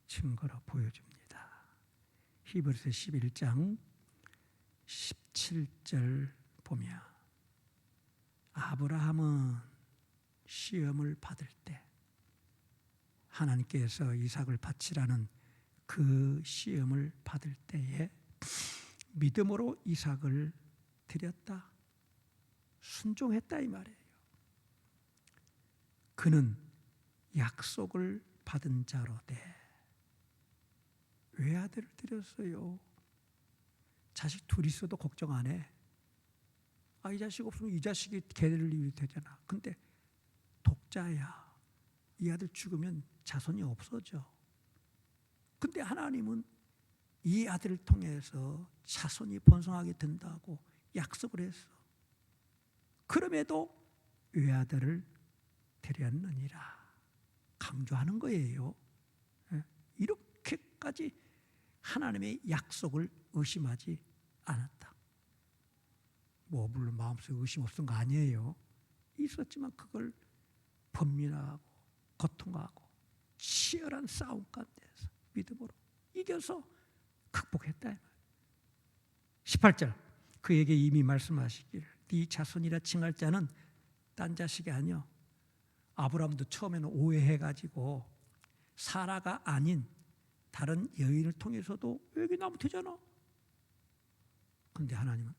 증거로 보여줍니다. 히브리서 11장 17절 보면 아브라함은 시험을 받을 때 하나님께서 이삭을 바치라는 그 시험을 받을 때에 믿음으로 이삭을 드렸다. 순종했다 이 말이에요. 그는 약속을 받은 자로 돼. 왜 아들을 드렸어요? 자식 둘 있어도 걱정 안 해. 이 자식 없으면 이 자식이 계를 이유가 되잖아. 근데 독자야. 이 아들 죽으면 자손이 없어져. 근데 하나님은 이 아들을 통해서 자손이 번성하게 된다고 약속을 했어. 그럼에도 외아들을 드렸느니라 강조하는 거예요. 이렇게까지 하나님의 약속을 의심하지 않았다. 물론 마음속에 의심 없었던 거 아니에요. 있었지만 그걸 번민하고 고통하고 치열한 싸움 가운데서 믿음으로 이겨서 극복했다. 18절 그에게 이미 말씀하시기를 네 자손이라 칭할 자는 딴 자식이 아니요. 아브라함도 처음에는 오해해가지고 사라가 아닌 다른 여인을 통해서도 여기 나면 되잖아. 근데 하나님은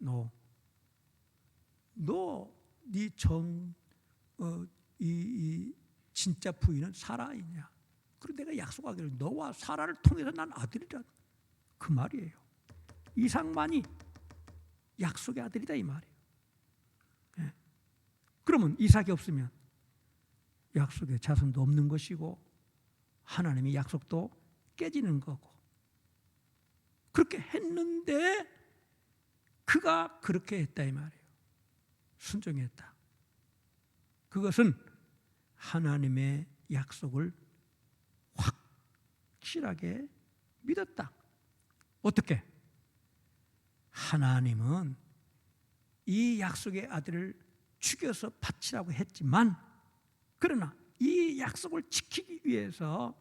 이 진짜 부인은 사라이냐? 그리고 내가 약속하기를 너와 사라를 통해서 난 아들이라, 그 말이에요. 이삭만이 약속의 아들이다 이 말이에요. 예. 그러면 이삭이 없으면 약속의 자손도 없는 것이고 하나님의 약속도 깨지는 거고, 그렇게 했는데 그가 그렇게 했다 이 말이에요. 순종했다. 그것은 하나님의 약속을 확실하게 믿었다. 어떻게? 하나님은 이 약속의 아들을 죽여서 바치라고 했지만, 그러나 이 약속을 지키기 위해서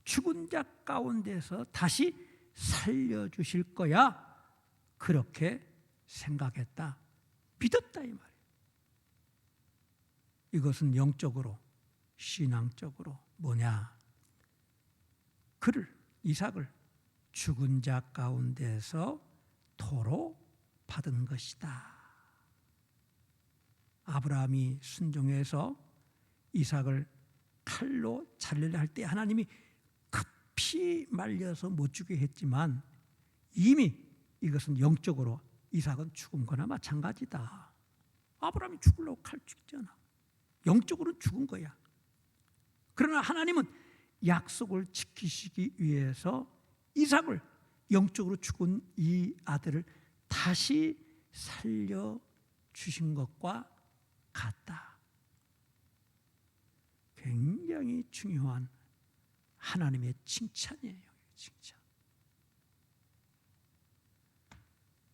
죽은 자 가운데서 다시 살려주실 거야, 그렇게 생각했다, 믿었다 이 말이에요. 이것은 영적으로, 신앙적으로 뭐냐? 이삭을 죽은 자 가운데서 토로 받은 것이다. 아브라함이 순종해서 이삭을 칼로 자르려 할 때 하나님이 급히 말려서 못 죽게 했지만 이미 이것은 영적으로 이삭은 죽은 거나 마찬가지다. 아브라함이 죽으려고 칼 죽잖아. 영적으로는 죽은 거야. 그러나 하나님은 약속을 지키시기 위해서 이삭을, 영적으로 죽은 이 아들을 다시 살려주신 것과 같다. 굉장히 중요한 하나님의 칭찬이에요. 칭찬.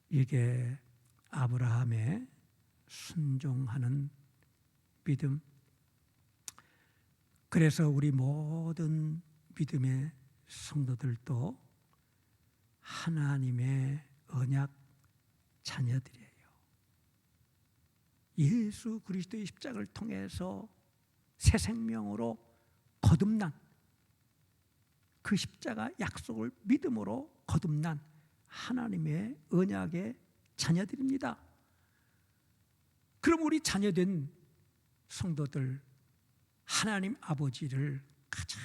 이게 아브라함의 순종하는 믿음. 그래서 우리 모든 믿음의 성도들도 하나님의 언약 자녀들이에요. 예수 그리스도의 십자가를 통해서 새 생명으로 거듭난, 그 십자가 약속을 믿음으로 거듭난 하나님의 언약의 자녀들입니다. 그럼 우리 자녀된 성도들, 하나님 아버지를 가장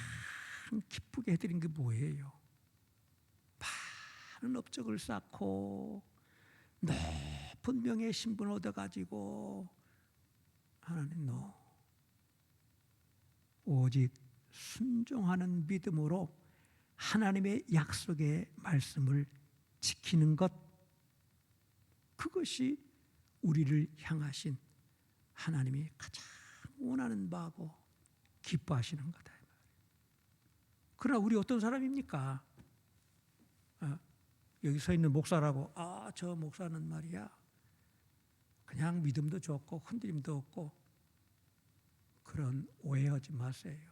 기쁘게 해드린 게 뭐예요? 많은 업적을 쌓고 높은 명예 신분을 얻어가지고, 하나님 오직 순종하는 믿음으로 하나님의 약속의 말씀을 지키는 것, 그것이 우리를 향하신 하나님이 가장 원하는 바고 기뻐하시는 거다. 그러나 우리 어떤 사람입니까? 여기 서 있는 목사라고, 저 목사는 말이야 그냥 믿음도 좋고 흔들림도 없고, 그런 오해하지 마세요.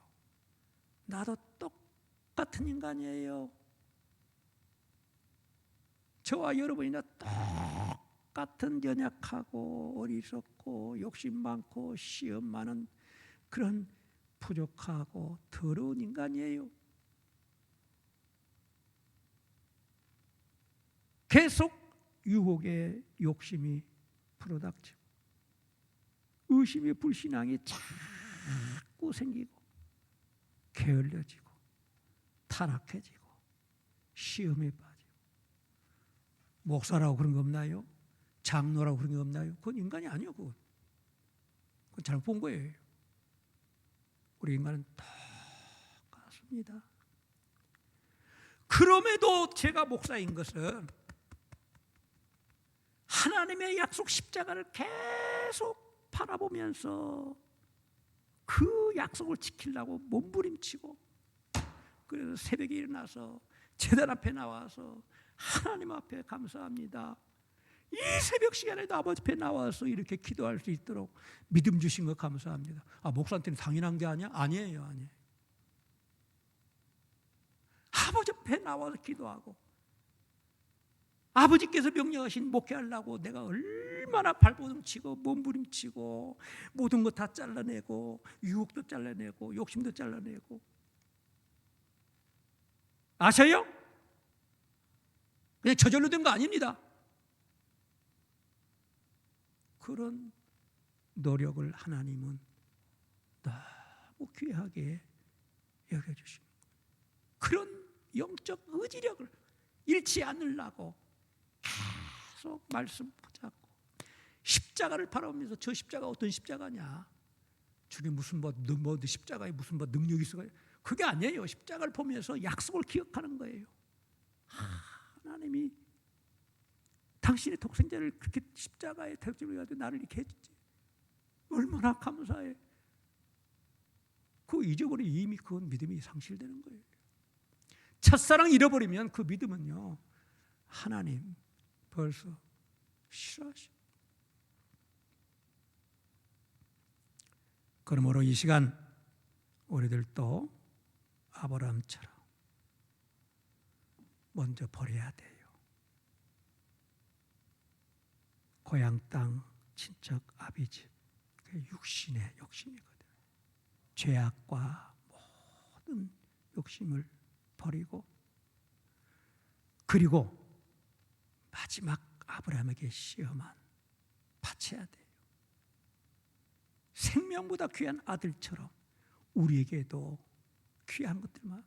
나도 똑같은 인간이에요. 저와 여러분이나 똑같은 연약하고 어리석고 욕심 많고 시험 많은 그런 부족하고 더러운 인간이에요. 계속 유혹의 욕심이 불어닥치고 의심의 불신앙이 자꾸 생기고 게을러지고 타락해지고 시험에 빠지고. 목사라고 그런 거 없나요? 장로라고 그런 거 없나요? 그건 인간이 아니요. 그건 잘못 본 거예요. 우리 인간은 똑같습니다. 그럼에도 제가 목사인 것은 하나님의 약속 십자가를 계속 바라보면서 그 약속을 지키려고 몸부림치고, 그래서 새벽에 일어나서 제단 앞에 나와서 하나님 앞에 감사합니다. 이 새벽 시간에도 아버지 앞에 나와서 이렇게 기도할 수 있도록 믿음 주신 거 감사합니다. 목사한테는 당연한 게 아니야? 아니에요. 아버지 앞에 나와서 기도하고, 아버지께서 명령하신 목회하려고 내가 얼마나 발버둥치고 몸부림치고 모든 거 다 잘라내고 유혹도 잘라내고 욕심도 잘라내고, 아세요? 그냥 저절로 된 거 아닙니다. 그런 노력을 하나님은 너무 귀하게 여겨주시는 거예요. 그런 영적 의지력을 잃지 않으려고 계속 말씀 붙잡고 십자가를 바라보면서, 저 십자가 어떤 십자가냐, 저게 무슨 십자가에 무슨 능력이 있어, 그게 아니에요. 십자가를 보면서 약속을 기억하는 거예요. 하나님이 당신의 독생자를 그렇게 십자가에 대적으로 가지고 나를 이렇게 해주지, 얼마나 감사해. 그거 잊어버리면 이미 그건 믿음이 상실되는 거예요. 첫사랑 잃어버리면 그 믿음은요, 하나님 벌써 싫어하셔. 그러므로 이 시간 우리들도 아브라함처럼 먼저 버려야 돼요. 고향 땅, 친척, 아비집, 그게 육신의 욕심이거든. 죄악과 모든 욕심을 버리고, 그리고 마지막 아브라함에게 시험한 바쳐야 돼요. 생명보다 귀한 아들처럼 우리에게도 귀한 것들만,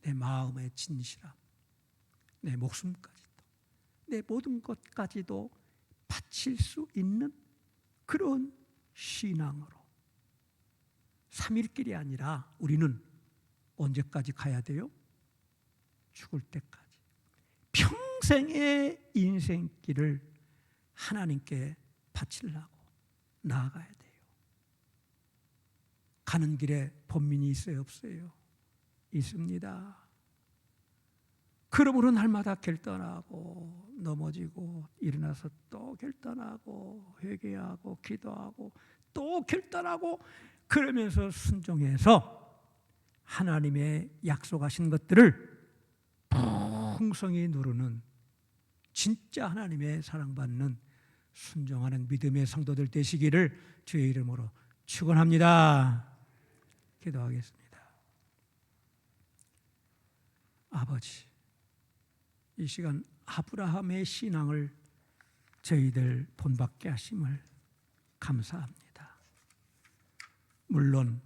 내 마음의 진실함, 내 목숨까지도, 내 모든 것까지도 바칠 수 있는 그런 신앙으로, 3일 길이 아니라 우리는 언제까지 가야 돼요? 죽을 때까지 평생의 인생길을 하나님께 바치려고 나아가야 돼요. 가는 길에 번민이 있어요, 없어요? 있습니다. 그러므로 날마다 결단하고 넘어지고 일어나서 또 결단하고 회개하고 기도하고 또 결단하고, 그러면서 순종해서 하나님의 약속하신 것들을 풍성히 누르는 진짜 하나님의 사랑받는 순종하는 믿음의 성도들 되시기를 주의 이름으로 축원합니다. 기도하겠습니다. 아버지, 이 시간 아브라함의 신앙을 저희들 본받게 하심을 감사합니다. 물론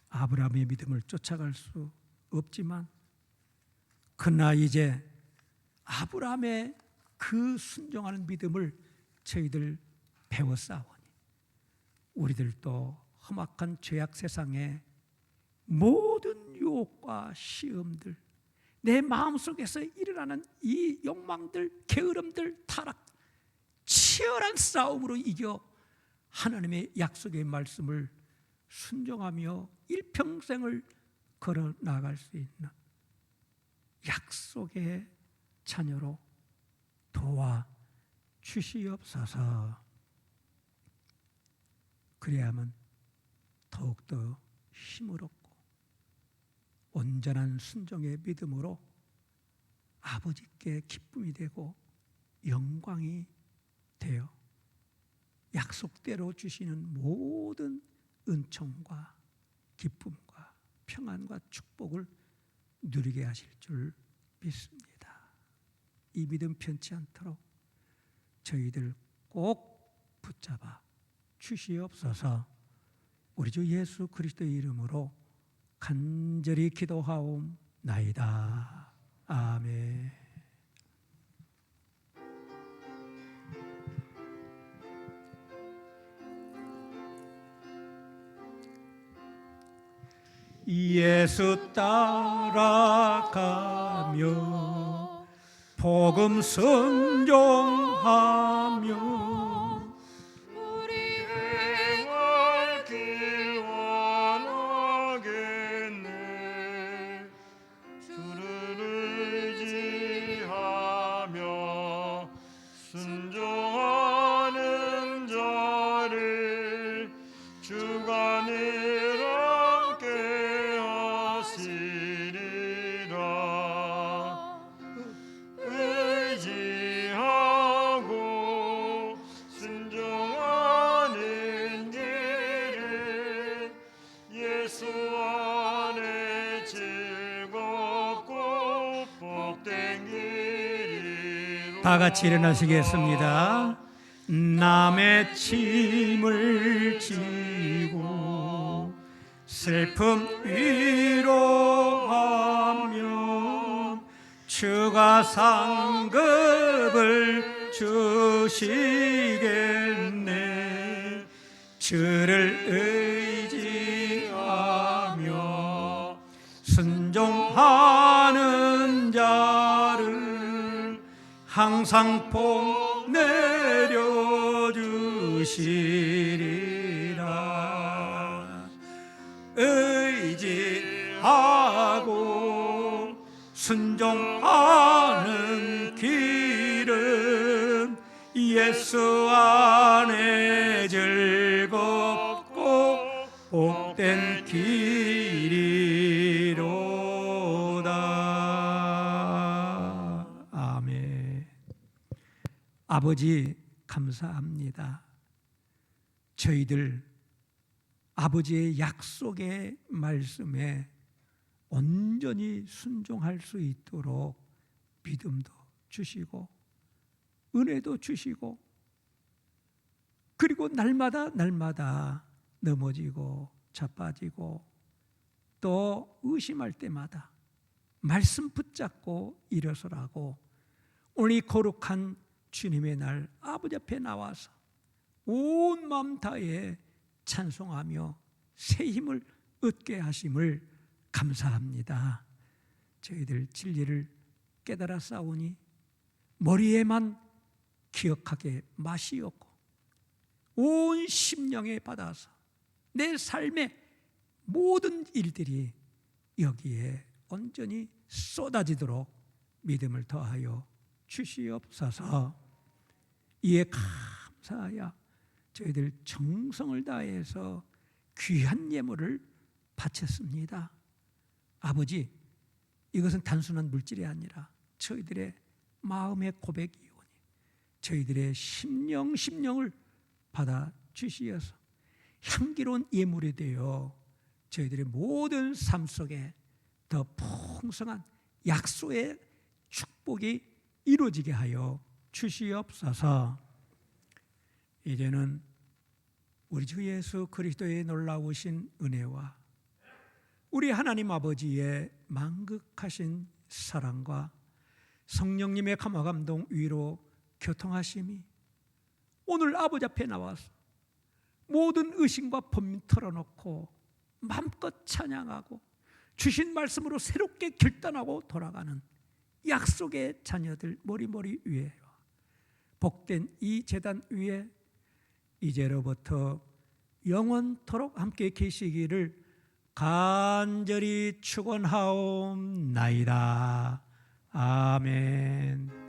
아브라함의 믿음을 쫓아갈 수 없지만, 그러나 이제 아브라함의 그 순종하는 믿음을 저희들 배웠사오니, 우리들도 험악한 죄악 세상에 모든 유혹과 시험들, 내 마음속에서 일어나는 이 욕망들, 게으름들, 타락, 치열한 싸움으로 이겨 하나님의 약속의 말씀을 순종하며 일평생을 걸어 나갈 수 있는 약속의 자녀로 도와 주시옵소서. 그래야만 더욱더 힘을 얻고 온전한 순종의 믿음으로 아버지께 기쁨이 되고 영광이 되어 약속대로 주시는 모든 은총과 기쁨과 평안과 축복을 누리게 하실 줄 믿습니다. 이 믿음 편치 않도록 저희들 꼭 붙잡아 주시옵소서. 우리 주 예수 그리스도의 이름으로 간절히 기도하옵나이다. 아멘. 예수 따라가며 복음 순종하며 우리 행할 길 원하겠네. 주를 의지하며 순종하는 자를 주가 늘 함께 하시리라. 의지하고 순종하는 길은 예수 안에 즐겁고 다 같이 일어나시겠습니다. 남의 짐을 지고 슬픔 위로하며 주가 상급을 주시겠네. 주를 의지하며 순종하는 자를 항상 복 내려주시리라. 의지하고 순종하는 길은 예수 안에 즐겁고 복된 길이로다. 아멘. 아버지 감사합니다. 저희들 아버지의 약속의 말씀에 온전히 순종할 수 있도록 믿음도 주시고 은혜도 주시고, 그리고 날마다 넘어지고 자빠지고 또 의심할 때마다 말씀 붙잡고 일어서라고 오늘 이 거룩한 주님의 날 아버지 앞에 나와서 온 마음 다해 찬송하며 새 힘을 얻게 하심을 감사합니다. 저희들 진리를 깨달아 싸우니 머리에만 기억하게 마시었고 온 심령에 받아서 내 삶의 모든 일들이 여기에 온전히 쏟아지도록 믿음을 더하여 주시옵소서. 이에 감사하여 저희들 정성을 다해서 귀한 예물을 바쳤습니다. 아버지, 이것은 단순한 물질이 아니라 저희들의 마음의 고백이오니 저희들의 심령을 받아 주시어서 향기로운 예물이 되어 저희들의 모든 삶 속에 더 풍성한 약속의 축복이 이루어지게 하여 주시옵소서. 이제는 우리 주 예수 그리스도의 놀라우신 은혜와 우리 하나님 아버지의 만극하신 사랑과 성령님의 감화 감동 위로 교통하심이 오늘 아버지 앞에 나와서 모든 의심과 범민 털어놓고 마음껏 찬양하고 주신 말씀으로 새롭게 결단하고 돌아가는 약속의 자녀들 머리머리 위에 복된 이 제단 위에 이제로부터 영원토록 함께 계시기를 간절히 축원하옵나이다. 아멘.